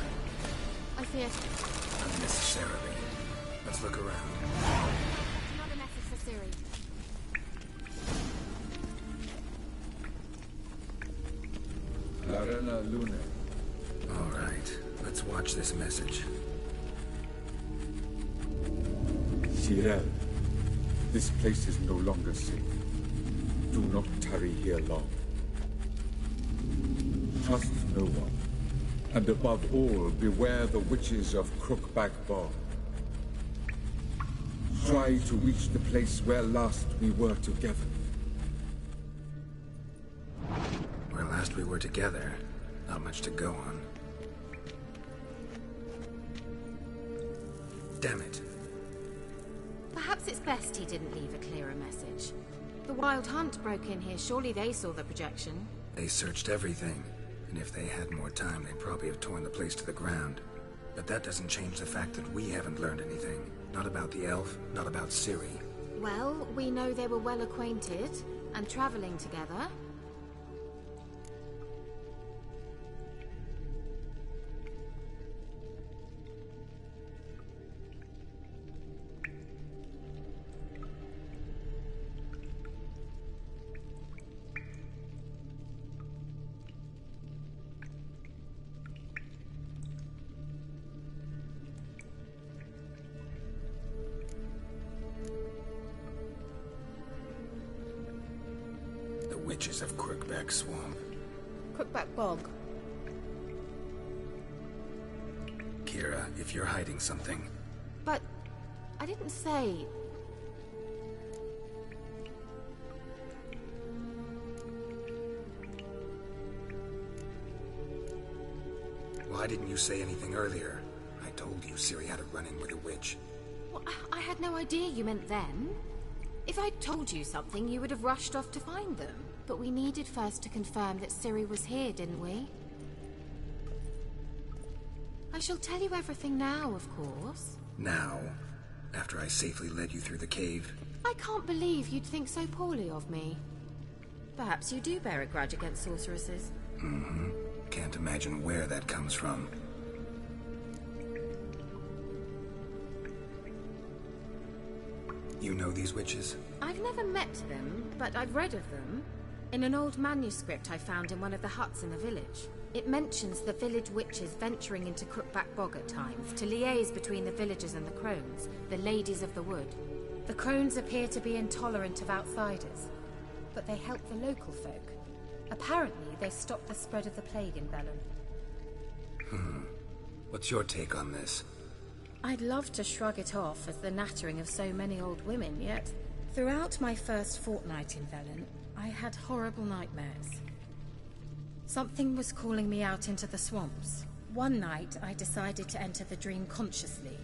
I feared... Unnecessarily. Let's look around. Another message for Ciri. Larena Lune. All right, let's watch this message. Cyril, this place is no longer safe. Do not tarry here long. Trust no one. And above all, beware the witches of Crookback Bog. Try to reach the place where last we were together. Where last we were together, not much to go on. Damn it. Perhaps it's best he didn't leave a clearer message. The Wild Hunt broke in here. Surely they saw the projection. They searched everything. And if they had more time, they'd probably have torn the place to the ground. But that doesn't change the fact that we haven't learned anything. Not about the elf, not about Ciri. Well, we know they were well acquainted and traveling together. Witches of Crookback Swamp. Crookback Bog. Kira, if you're hiding something... But... I didn't say... Why didn't you say anything earlier? I told you Ciri had a run-in with a witch. Well, I had no idea you meant then. If I'd told you something, you would have rushed off to find them. But we needed first to confirm that Ciri was here, didn't we? I shall tell you everything now, of course. Now? After I safely led you through the cave? I can't believe you'd think so poorly of me. Perhaps you do bear a grudge against sorceresses. Mm-hmm. Can't imagine where that comes from. You know these witches? I've never met them, but I've read of them. In an old manuscript I found in one of the huts in the village. It mentions the village witches venturing into Crookback Bog at times to liaise between the villagers and the crones, the ladies of the wood. The crones appear to be intolerant of outsiders, but they help the local folk. Apparently, they stopped the spread of the plague in Bellon. What's your take on this? I'd love to shrug it off as the nattering of so many old women, yet throughout my first fortnight in Bellon, I had horrible nightmares. Something was calling me out into the swamps. One night, I decided to enter the dream consciously,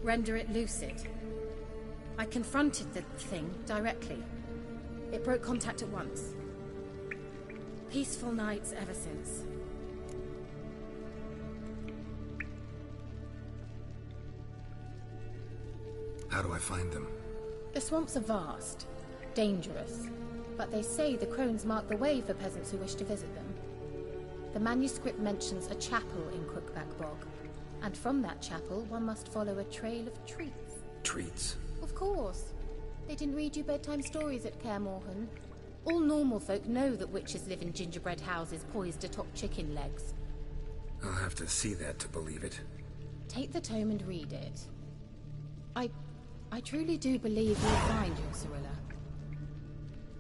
render it lucid. I confronted the thing directly. It broke contact at once. Peaceful nights ever since. How do I find them? The swamps are vast, dangerous, but they say the crones mark the way for peasants who wish to visit them. The manuscript mentions a chapel in Crookback Bog, and from that chapel one must follow a trail of treats. Treats? Of course. They didn't read you bedtime stories at Kaer Morhen. All normal folk know that witches live in gingerbread houses poised atop chicken legs. I'll have to see that to believe it. Take the tome and read it. I truly do believe you'll find your Cirilla.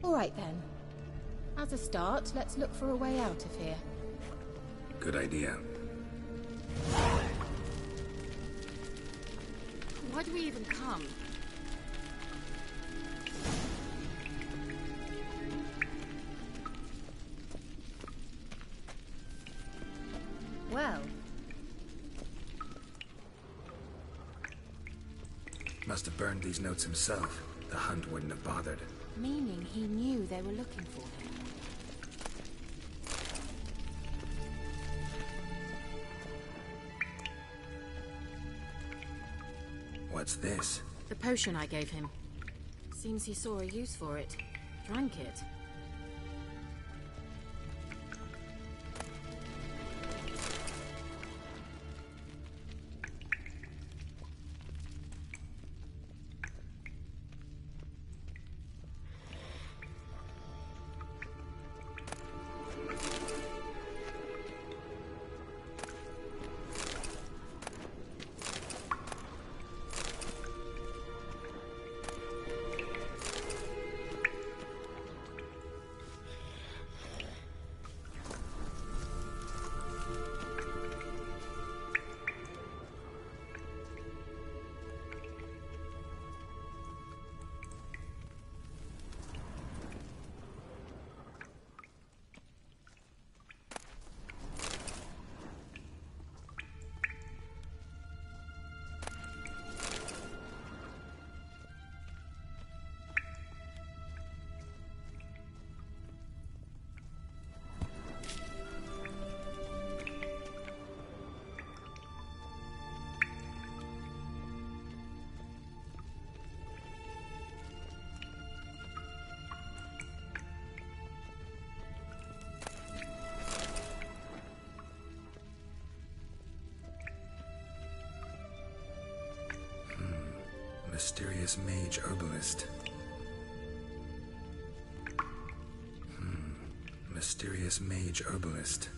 All right then. As a start, let's look for a way out of here. Good idea. Why do we even come? Well. Must have burned these notes himself. The Hunt wouldn't have bothered. Meaning he knew they were looking for him. What's this? The potion I gave him. Seems he saw a use for it. Drank it. Mysterious mage herbalist. Mysterious mage herbalist.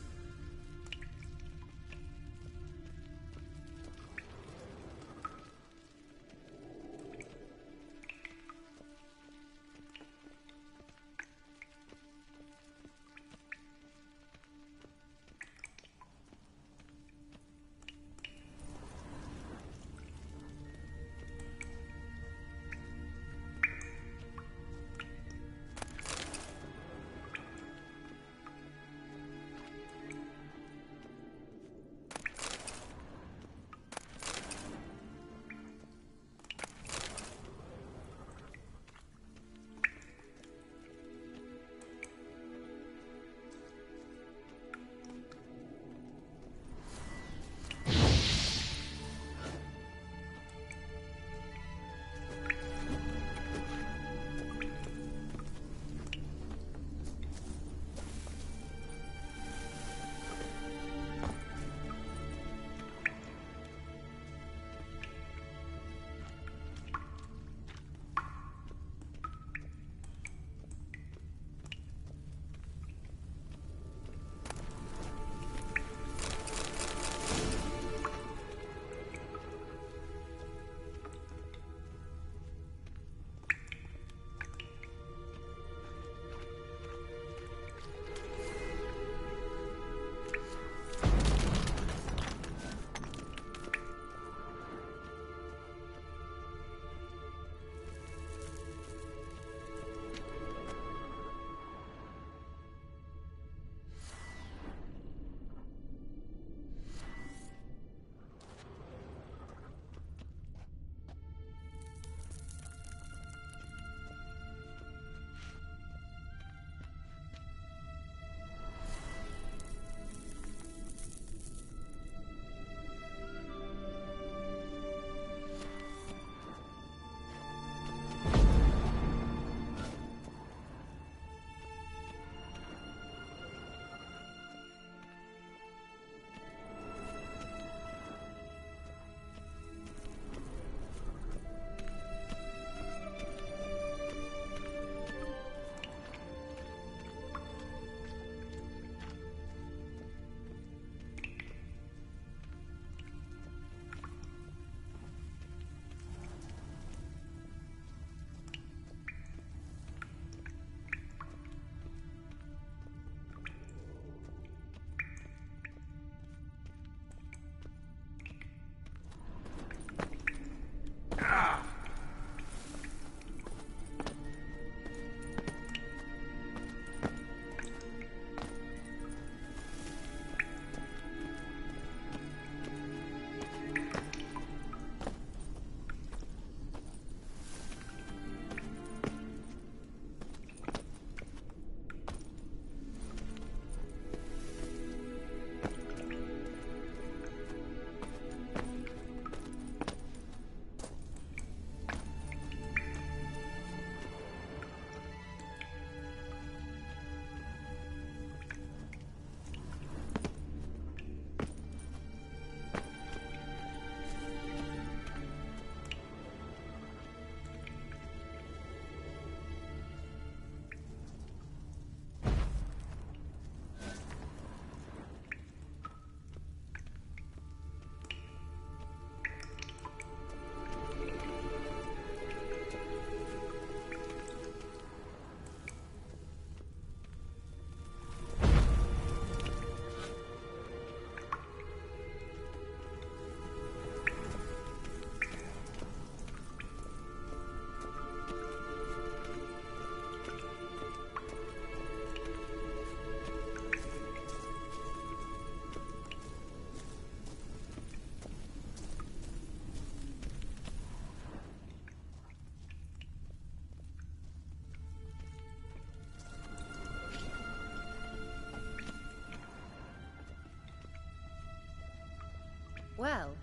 Well,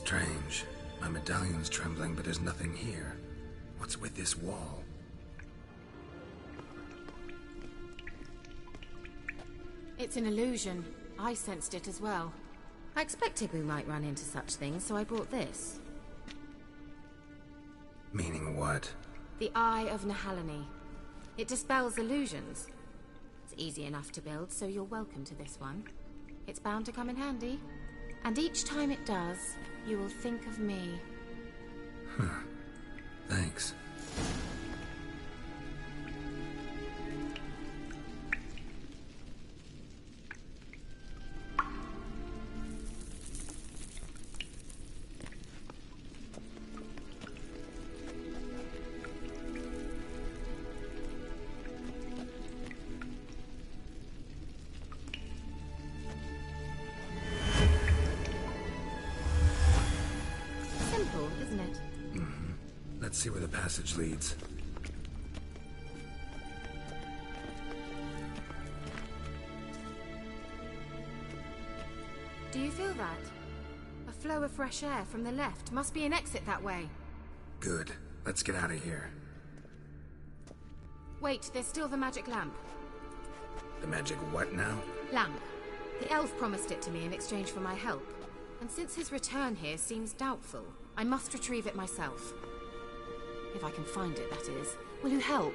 Strange. My medallion's trembling, but there's nothing here. What's with this wall? It's an illusion. I sensed it as well. I expected we might run into such things, so I brought this. Meaning what? The Eye of Nehaleni. It dispels illusions. It's easy enough to build, so you're welcome to this one. It's bound to come in handy. And each time it does, you will think of me. Huh. Thanks. Let's see where the passage leads. Do you feel that? A flow of fresh air from the left. Must be an exit that way. Good. Let's get out of here. Wait, there's still the magic lamp. The magic what now? Lamp. The elf promised it to me in exchange for my help. And since his return here seems doubtful, I must retrieve it myself. If I can find it, that is. Will you help?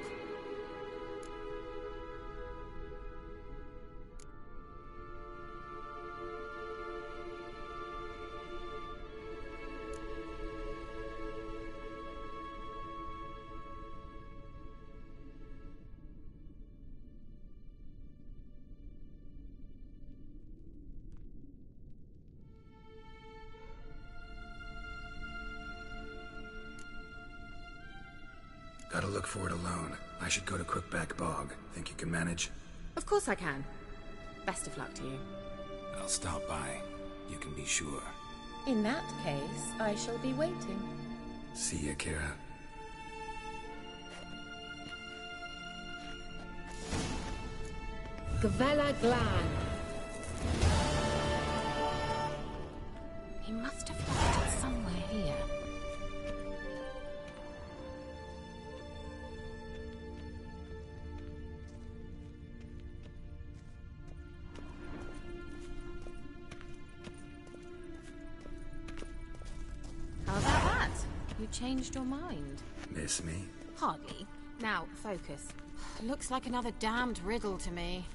Gotta look for it alone. I should go to Crookback Bog. Think you can manage? Of course I can. Best of luck to you. I'll stop by. You can be sure. In that case, I shall be waiting. See ya, Kira. Gavella Glan. He must have left it somewhere here. How about that? You changed your mind. Miss me? Hardly. Now, focus. Looks like another damned riddle to me.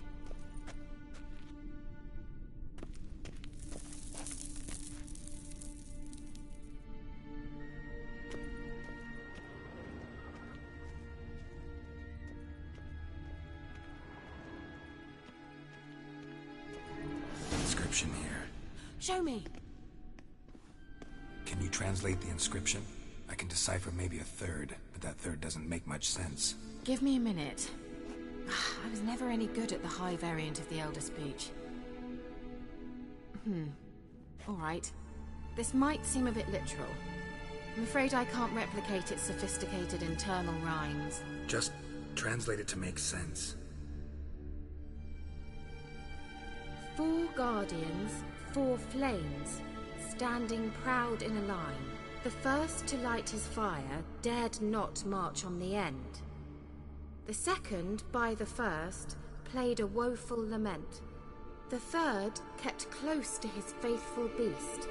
Inscription here. Show me. Can you translate the inscription? I can decipher maybe a third, but that third doesn't make much sense. Give me a minute. I was never any good at the high variant of the Elder Speech. Alright. This might seem a bit literal. I'm afraid I can't replicate its sophisticated internal rhymes. Just translate it to make sense. 4 guardians, 4 flames, standing proud in a line. The first to light his fire dared not march on the end. The second, by the first, played a woeful lament. The third kept close to his faithful beast.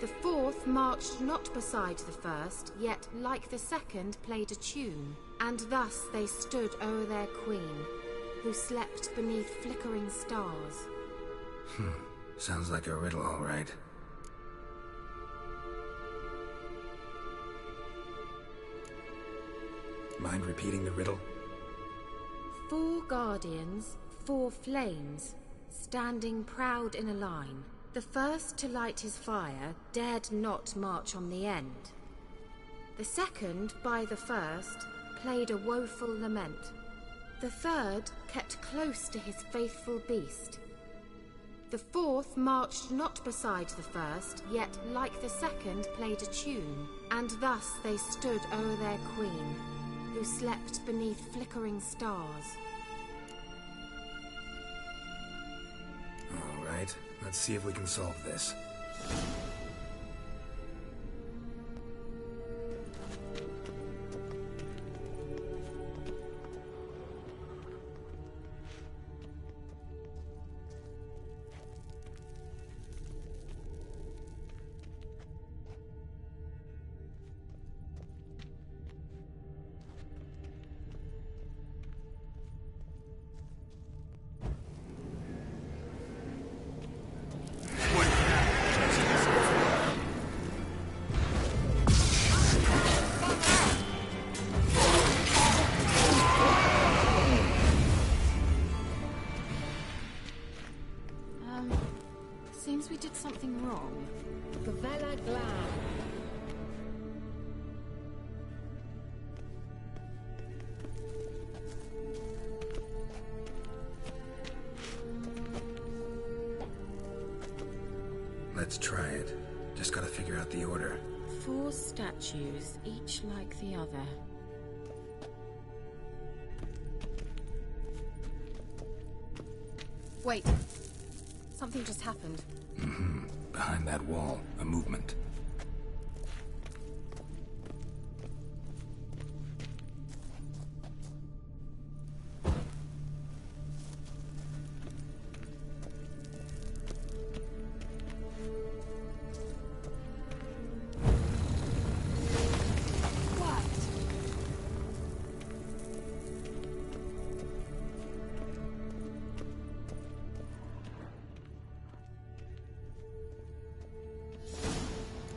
The fourth marched not beside the first, yet like the second played a tune. And thus they stood o'er their queen, who slept beneath flickering stars. Sounds like a riddle, all right. Mind repeating the riddle? 4 guardians, 4 flames, standing proud in a line. The first to light his fire dared not march on the end. The second, by the first, played a woeful lament. The third kept close to his faithful beast. The fourth marched not beside the first, yet like the second played a tune. And thus they stood o'er their queen, who slept beneath flickering stars. All right, let's see if we can solve this. Let's try it. Just gotta figure out the order. 4 statues, each like the other. Wait. Something just happened. Behind that wall, a movement.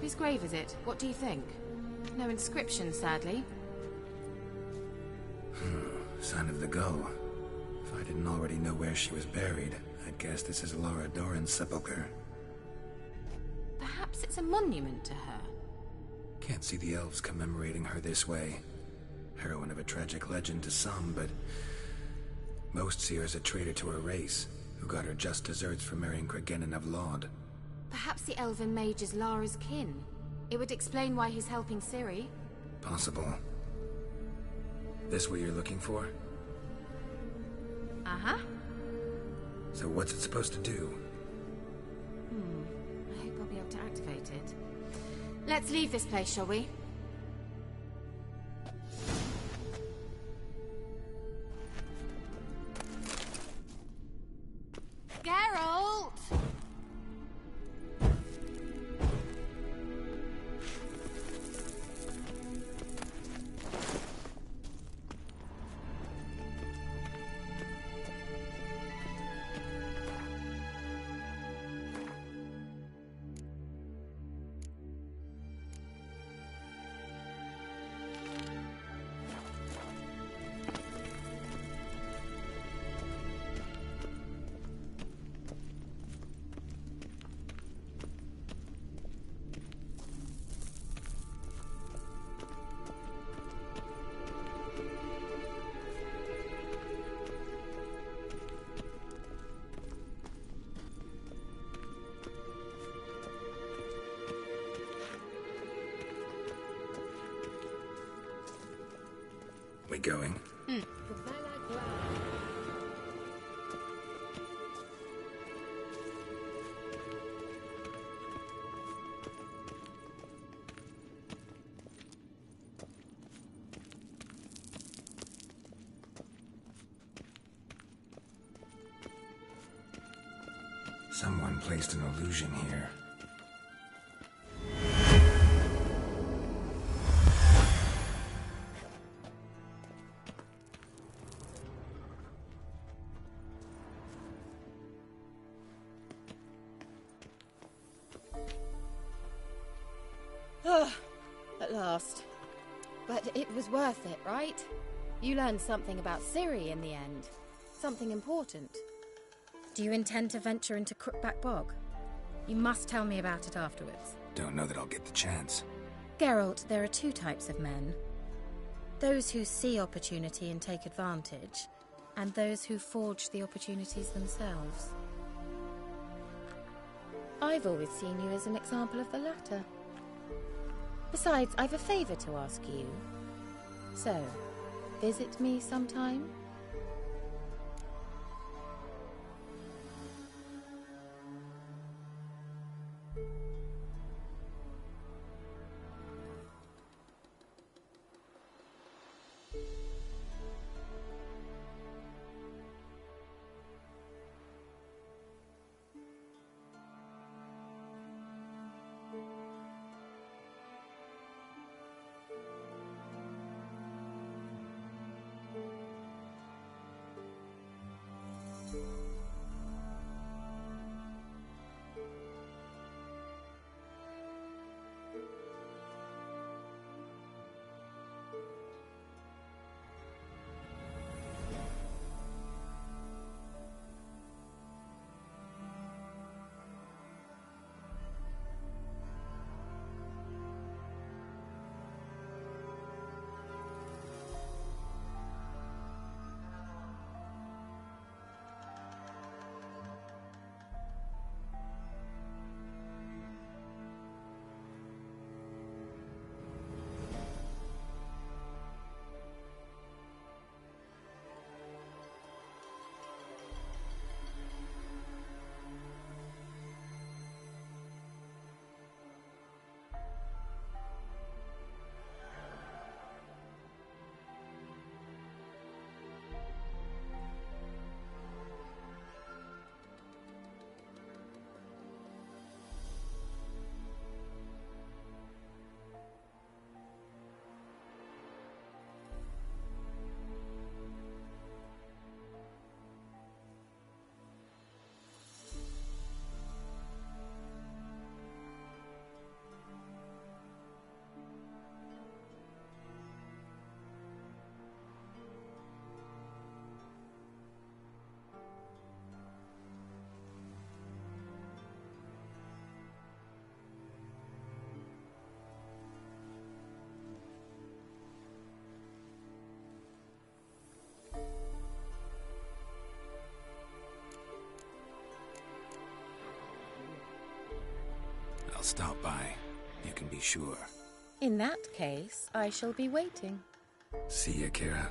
Whose grave is it? What do you think? No inscription, sadly. Sign of the gull. If I didn't already know where she was buried, I'd guess this is Laura Doran's sepulcher. Perhaps it's a monument to her. Can't see the elves commemorating her this way. Heroine of a tragic legend to some, but most see her as a traitor to her race, who got her just desserts for marrying Cregennan of Laud. Perhaps the elven mage is Lara's kin. It would explain why he's helping Ciri. Possible. This what you're looking for? Uh-huh. So what's it supposed to do? I hope I'll be able to activate it. Let's leave this place, shall we? Geralt! We going? Someone placed an illusion here. At last. But it was worth it, right? You learned something about Ciri in the end. Something important. Do you intend to venture into Crookback Bog? You must tell me about it afterwards. Don't know that I'll get the chance. Geralt, there are 2 types of men. Those who see opportunity and take advantage, and those who forge the opportunities themselves. I've always seen you as an example of the latter. Besides, I've a favour to ask you. So, visit me sometime? I'll stop by. You can be sure. In that case, I shall be waiting. See ya, Kira.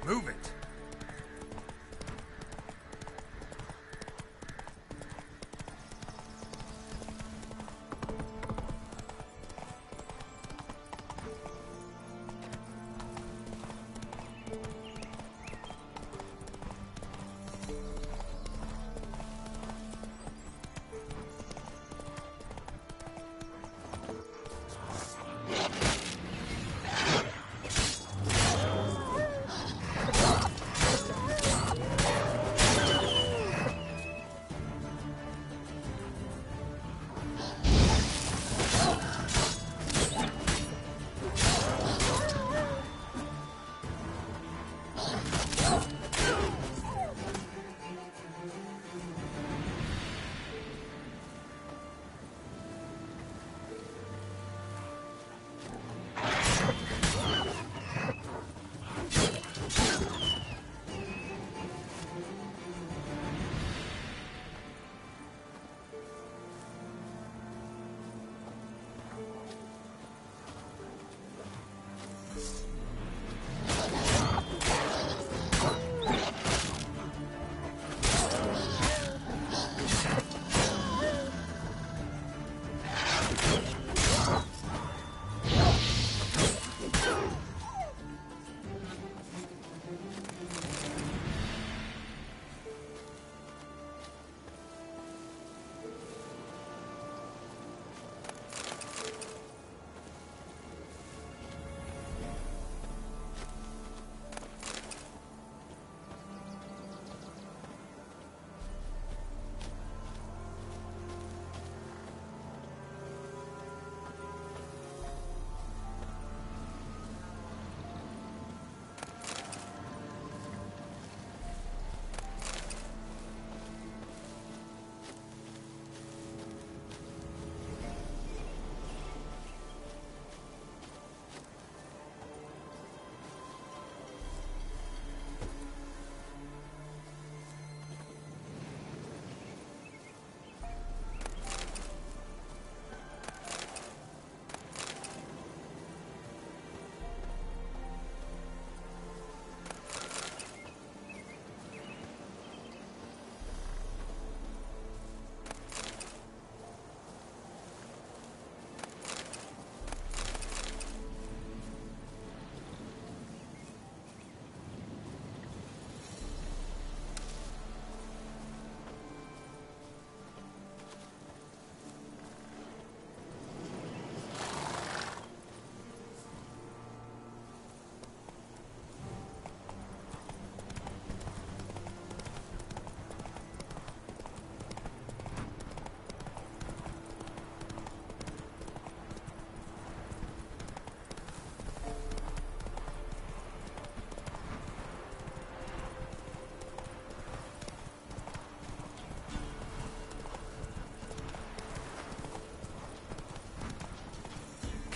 Move it.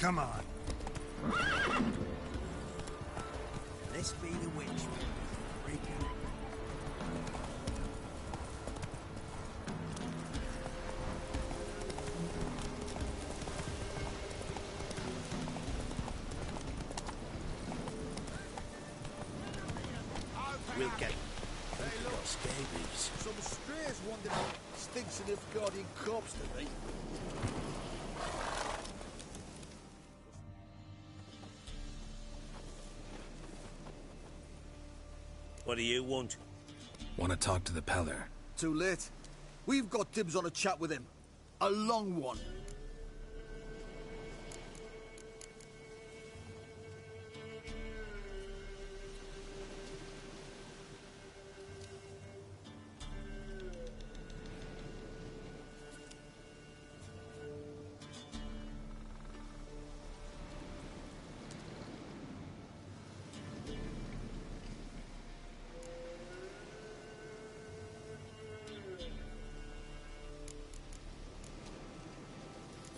Come on. Let's be the witch. Break it. We'll get scabies. Some strays wandering out. Stinks of the guardian corpse to me. What do you want? Want to talk to the Peller. Too late. We've got dibs on a chat with him. A long one.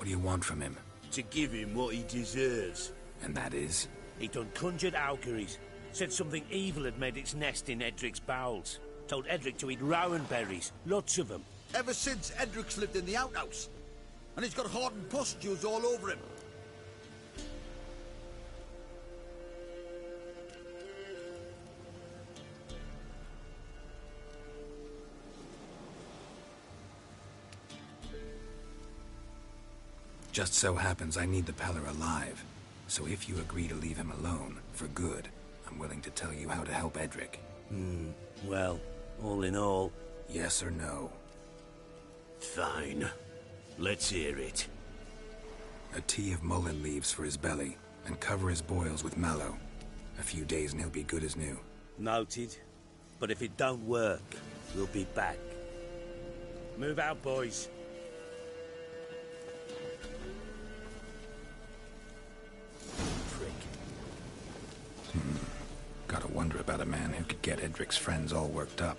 What do you want from him? To give him what he deserves. And that is? He done conjured Auguries. Said something evil had made its nest in Edric's bowels. Told Edric to eat rowan berries. Lots of them. Ever since Edric's lived in the outhouse. And he's got hardened pustules all over him. Just so happens I need the Peller alive. So if you agree to leave him alone, for good, I'm willing to tell you how to help Edric. Well, all in all... Yes or no? Fine. Let's hear it. A tea of mullein leaves for his belly, and cover his boils with mallow. A few days and he'll be good as new. Noted. But if it don't work, we'll be back. Move out, boys. Gotta wonder about a man who could get Edric's friends all worked up.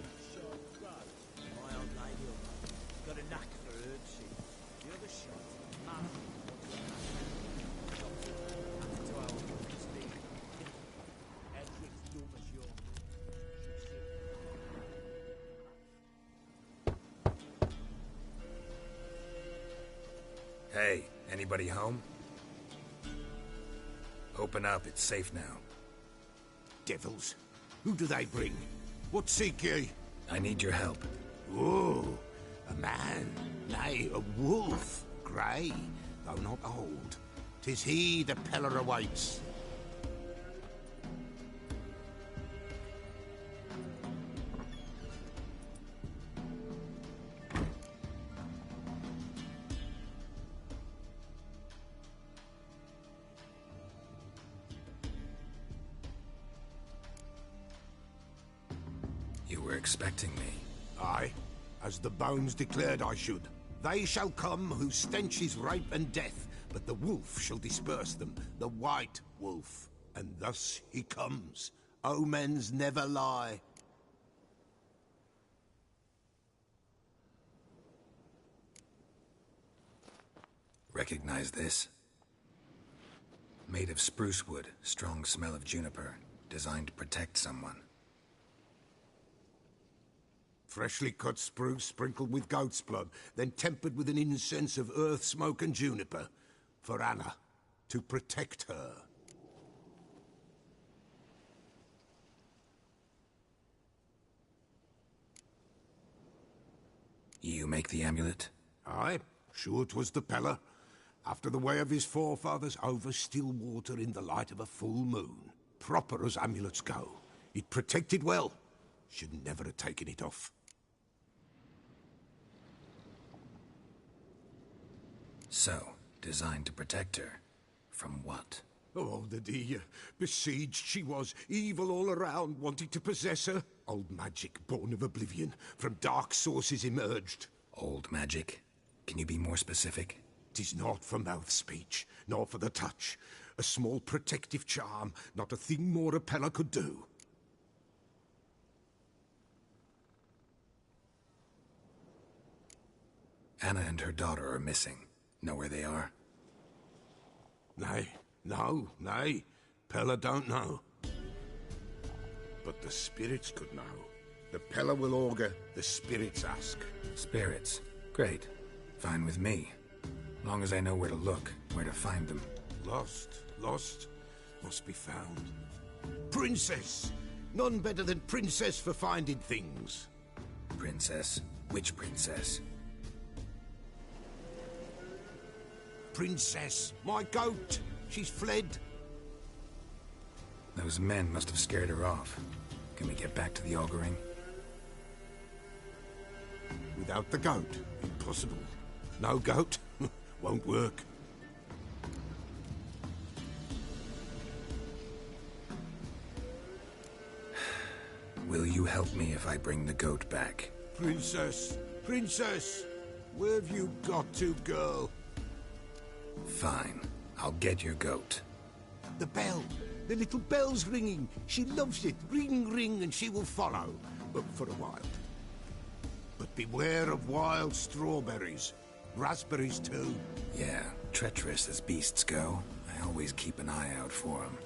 Hey, anybody home? Open up, it's safe now. Devils. Who do they bring? What seek ye? I need your help. Oh, a man. Nay, a wolf. Grey, though not old. 'Tis he the Peller awaits. You were expecting me. Aye, as the bones declared I should. They shall come whose stench is rape and death, but the wolf shall disperse them, the white wolf. And thus he comes. Omens never lie. Recognize this? Made of spruce wood, strong smell of juniper, designed to protect someone. Freshly cut spruce sprinkled with goat's blood, then tempered with an incense of earth, smoke and juniper. For Anna, to protect her. You make the amulet? Aye, sure 'twas the Peller. After the way of his forefathers, over still water in the light of a full moon. Proper as amulets go. It protected well. Should never have taken it off. So, designed to protect her. From what? Oh, the dear. Besieged she was, evil all around, wanting to possess her. Old magic, born of oblivion, from dark sources emerged. Old magic? Can you be more specific? 'Tis not for mouth speech, nor for the touch. A small protective charm, not a thing more a Peller could do. Anna and her daughter are missing. Know where they are? Nay, nay. Peller don't know. But the spirits could know. The Peller will augur, the spirits ask. Spirits? Great. Fine with me. Long as I know where to look, where to find them. Lost, must be found. Princess! None better than Princess for finding things. Princess? Which princess? Princess, my goat! She's fled. Those men must have scared her off. Can we get back to the auguring? Without the goat, impossible. No goat, won't work. Will you help me if I bring the goat back? Princess, where have you got to, girl? Fine. I'll get your goat. The bell. The little bell's ringing. She loves it. Ring, ring, and she will follow. But for a while. But beware of wild strawberries. Raspberries, too. Yeah, treacherous as beasts go. I always keep an eye out for them.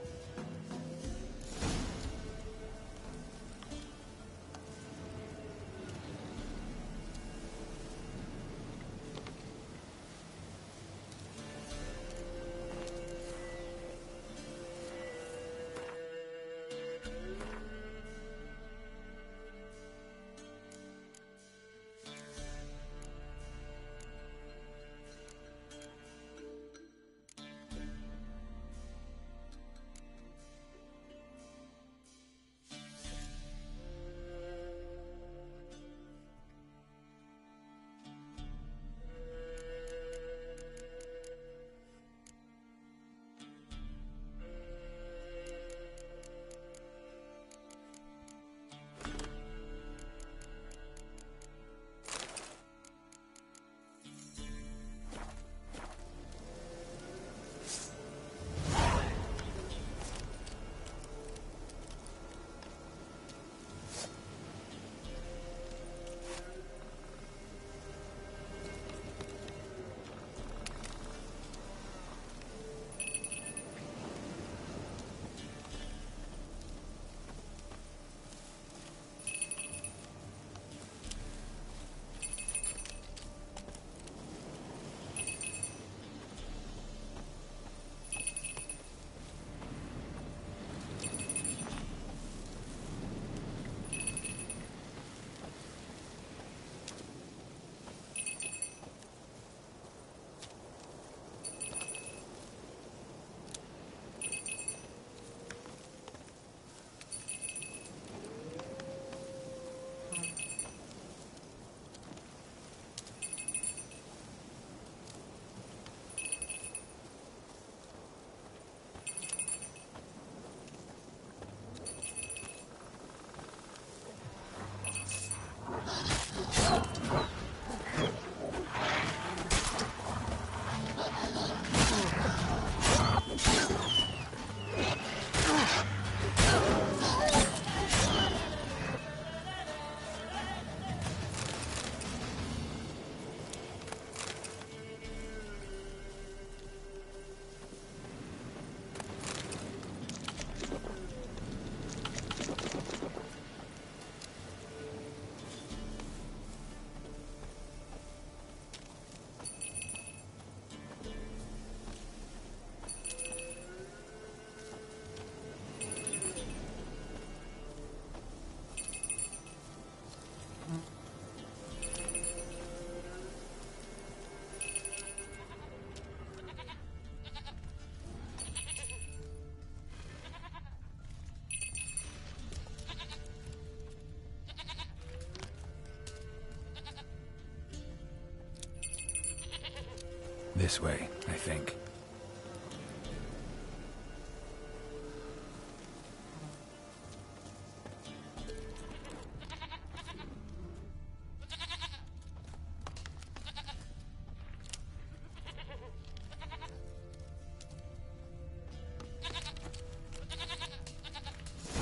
This way, I think.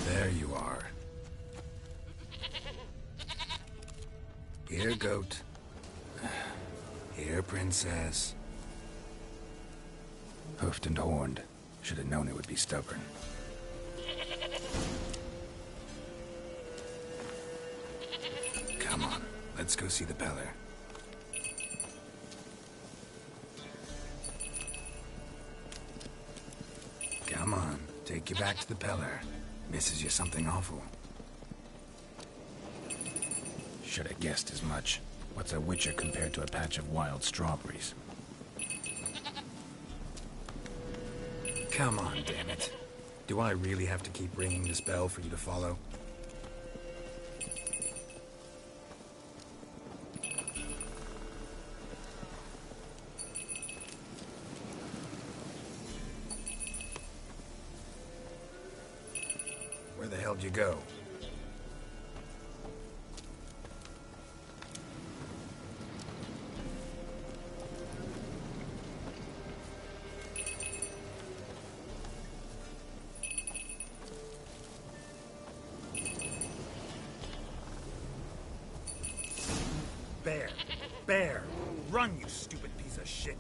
There you are. Here, goat. Here, princess. Hoofed and horned. Should have known it would be stubborn. Come on, let's go see the Peller. Come on, take you back to the Peller. Misses you something awful. Should have guessed as much. What's a witcher compared to a patch of wild strawberries? Come on, damn it. Do I really have to keep ringing this bell for you to follow? Where the hell'd you go? Bear! Bear! Run, you stupid piece of shit!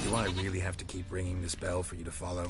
Do I really have to keep ringing this bell for you to follow?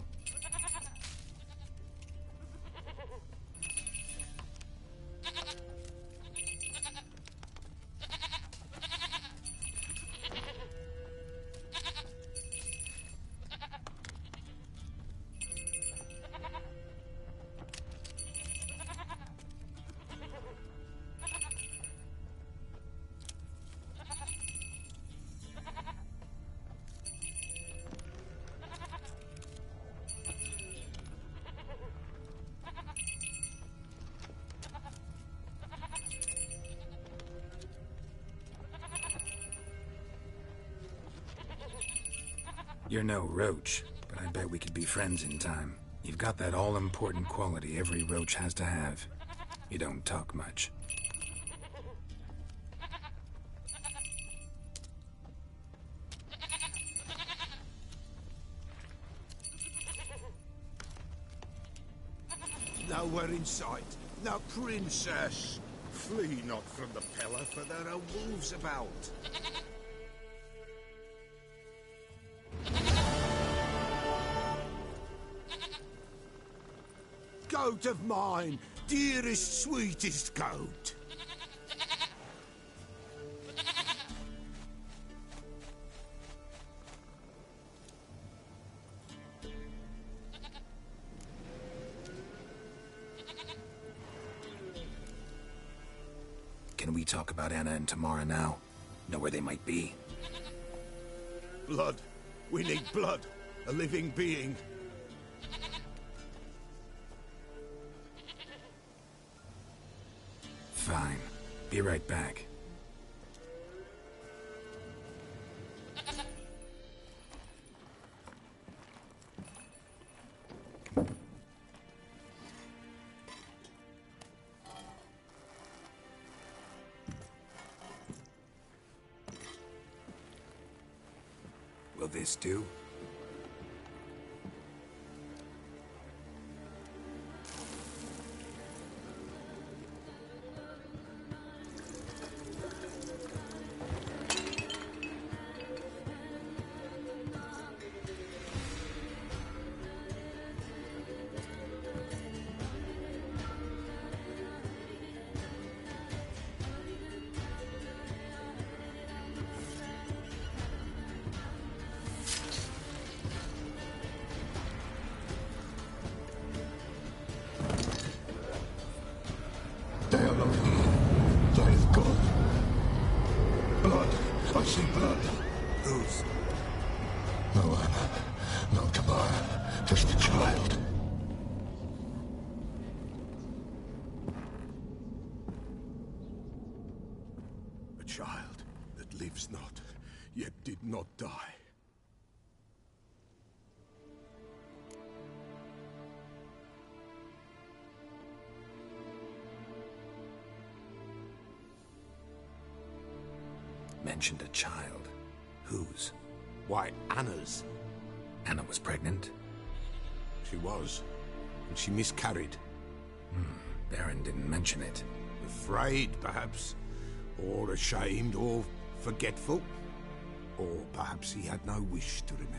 You're no roach, but I bet we could be friends in time. You've got that all-important quality every roach has to have. You don't talk much. Nowhere in sight. No princess. Flee not from the pillar, for there are wolves about. Goat of mine, dearest, sweetest goat. Can we talk about Anna and Tamara now? Know where they might be? Blood. We need blood. A living being. Fine. Be right back. Will this do? They are not here. That is God. Blood. I see blood. Whose? No Anna. No Tamara. Just a child. A child that lives not, yet did not die. Mentioned a child. Whose? Why, Anna's. Anna was pregnant? She was. And she miscarried. Baron didn't mention it. Afraid, perhaps. Or ashamed, or forgetful. Or perhaps he had no wish to remember.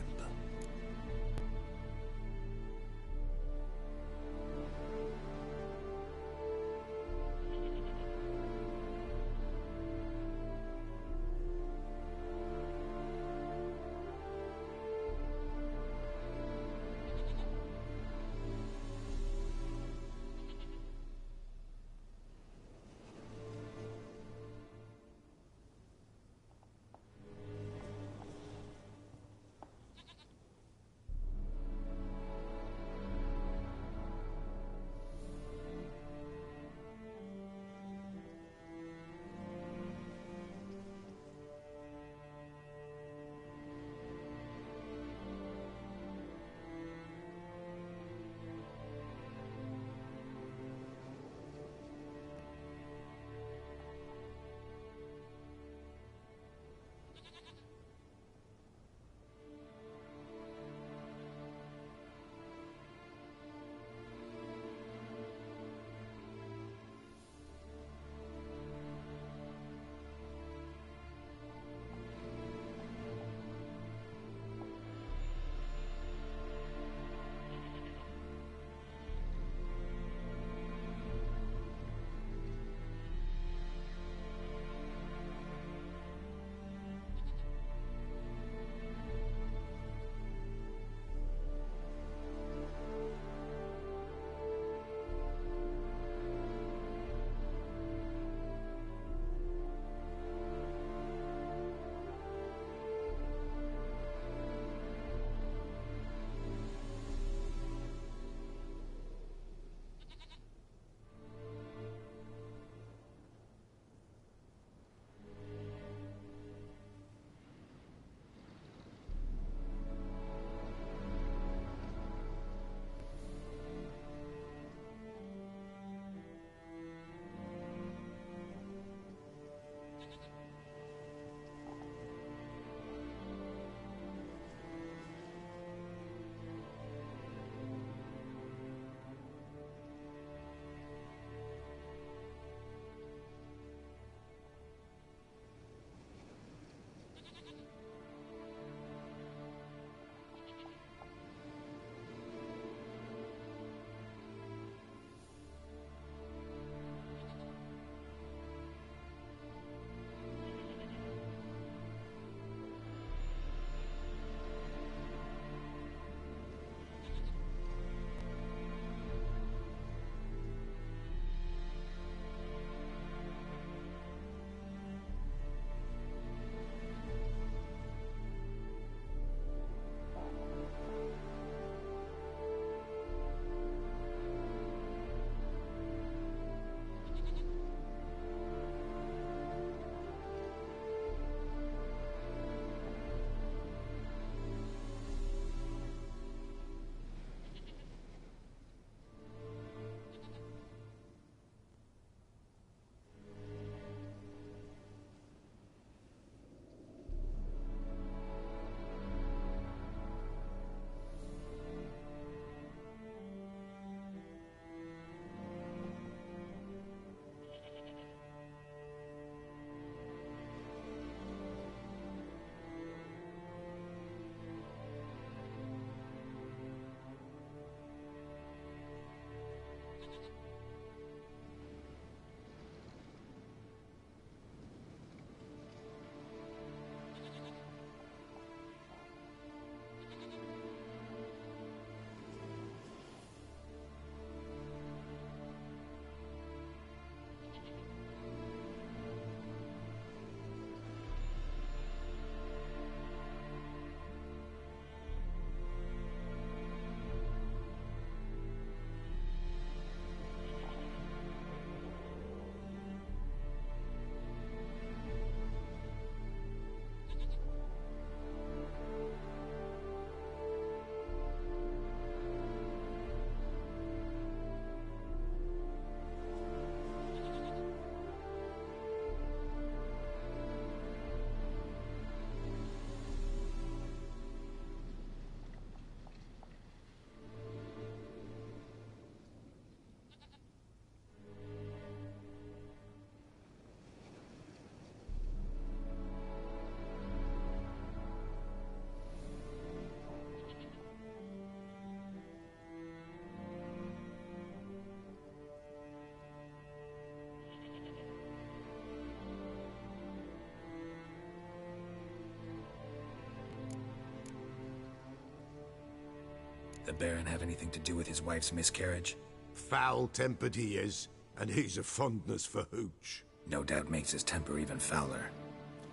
the Baron have anything to do with his wife's miscarriage? Foul-tempered he is, and he's a fondness for hooch. No doubt makes his temper even fouler.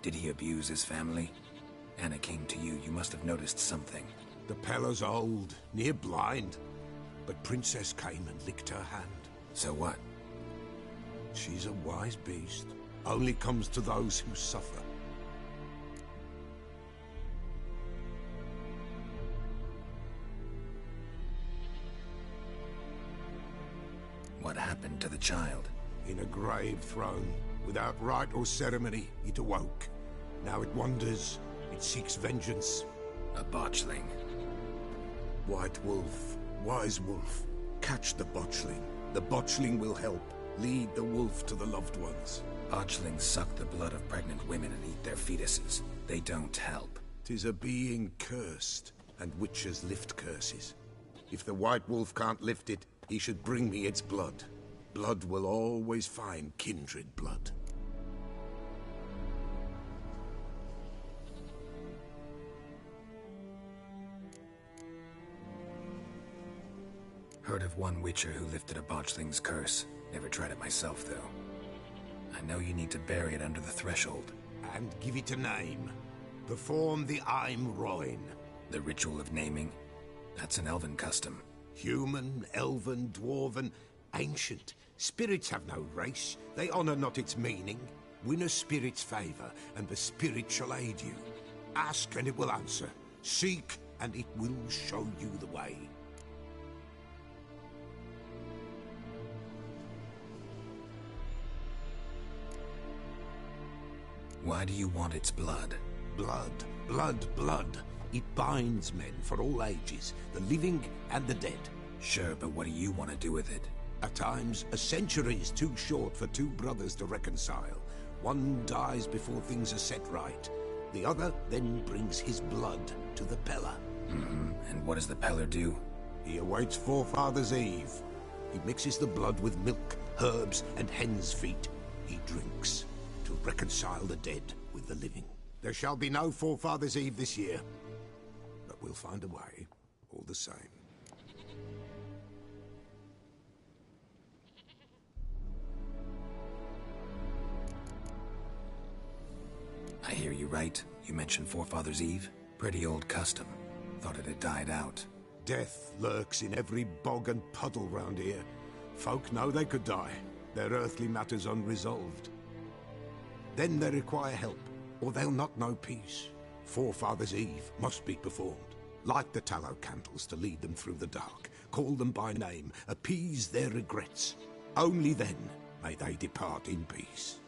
Did he abuse his family? Anna came to you. You must have noticed something. The Pella's old, near blind. But Princess came and licked her hand. So what? She's a wise beast. Only comes to those who suffer. What happened to the child? In a grave thrown. Without rite or ceremony, it awoke. Now it wanders. It seeks vengeance. A botchling. White wolf. Wise wolf. Catch the botchling. The botchling will help. Lead the wolf to the loved ones. Botchlings suck the blood of pregnant women and eat their fetuses. They don't help. 'Tis a being cursed, and witches lift curses. If the white wolf can't lift it, he should bring me its blood. Blood will always find kindred blood. Heard of one witcher who lifted a botchling's curse. Never tried it myself, though. I know you need to bury it under the threshold. And give it a name. Perform the Aim Roin. The ritual of naming? That's an elven custom. Human, elven, dwarven, ancient. Spirits have no race. They honor not its meaning. Win a spirit's favor, and the spirit shall aid you. Ask, and it will answer. Seek, and it will show you the way. Why do you want its blood? Blood, blood, blood. It binds men for all ages, the living and the dead. Sure, but what do you want to do with it? At times, a century is too short for two brothers to reconcile. One dies before things are set right. The other then brings his blood to the Pella. And what does the Peller do? He awaits Forefather's Eve. He mixes the blood with milk, herbs, and hen's feet. He drinks to reconcile the dead with the living. There shall be no Forefather's Eve this year. But we'll find a way, all the same. I hear you right. You mentioned Forefather's Eve? Pretty old custom. Thought it had died out. Death lurks in every bog and puddle round here. Folk know they could die, their earthly matters unresolved. Then they require help, or they'll not know peace. Forefather's Eve must be performed. Light the tallow candles to lead them through the dark. Call them by name, appease their regrets. Only then may they depart in peace.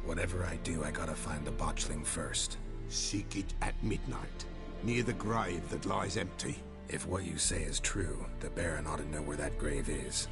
Whatever I do, I gotta find the botchling first. Seek it at midnight, near the grave that lies empty. If what you say is true, the Baron ought to know where that grave is.